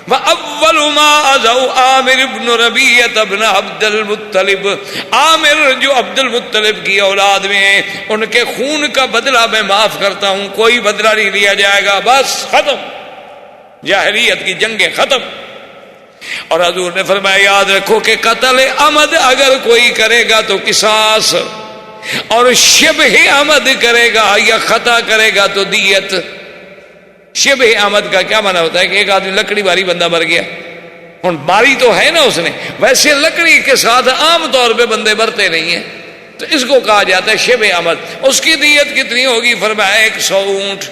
وَأَوَّلُ مَا أَذَوْا عامر بن ربیعہ بن عبد المطلب، عامر جو عبد المطلب کی اولاد میں ہیں، ان کے خون کا بدلہ میں معاف کرتا ہوں، کوئی بدلہ نہیں لیا جائے گا، بس ختم، جاہلیت کی جنگیں ختم۔ اور حضور نے فرمایا یاد رکھو کہ قتل عمد اگر کوئی کرے گا تو قصاص، اور شبہ عمد کرے گا یا خطا کرے گا تو دیت۔ شبہ عمد کا کیا معنی ہوتا ہے کہ ایک آدمی لکڑی ماری، بندہ مر گیا، ہن ماری تو ہے نا اس نے، ویسے لکڑی کے ساتھ عام طور پہ بندے مرتے نہیں ہیں، تو اس کو کہا جاتا ہے شبہ عمد۔ اس کی دیت کتنی ہوگی؟ فرمایا 100 اونٹ،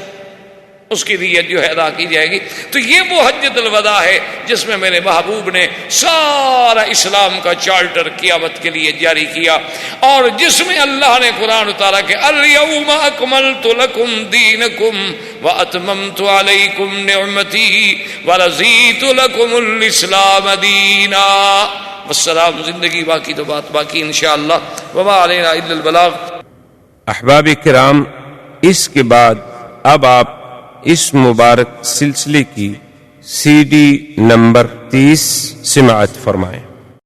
اس کی دیت جو ہے ادا کی جائے گی۔ تو یہ وہ حجۃ الوداع ہے جس میں میرے محبوب نے سارا اسلام کا چارٹر قیامت کے لیے جاری کیا، اور جس میں اللہ نے قرآن اتارا کہ الیوم اکملت لکم دینکم واتممت علیکم نعمتی ورضیت لکم الاسلام دینا۔ والسلام، زندگی باقی تو بات باقی انشاءاللہ، وما علینا الا البلاغ۔ احباب کرام، اس کے بعد اب آپ اس مبارک سلسلے کی CD نمبر 30 سماعت فرمائیں۔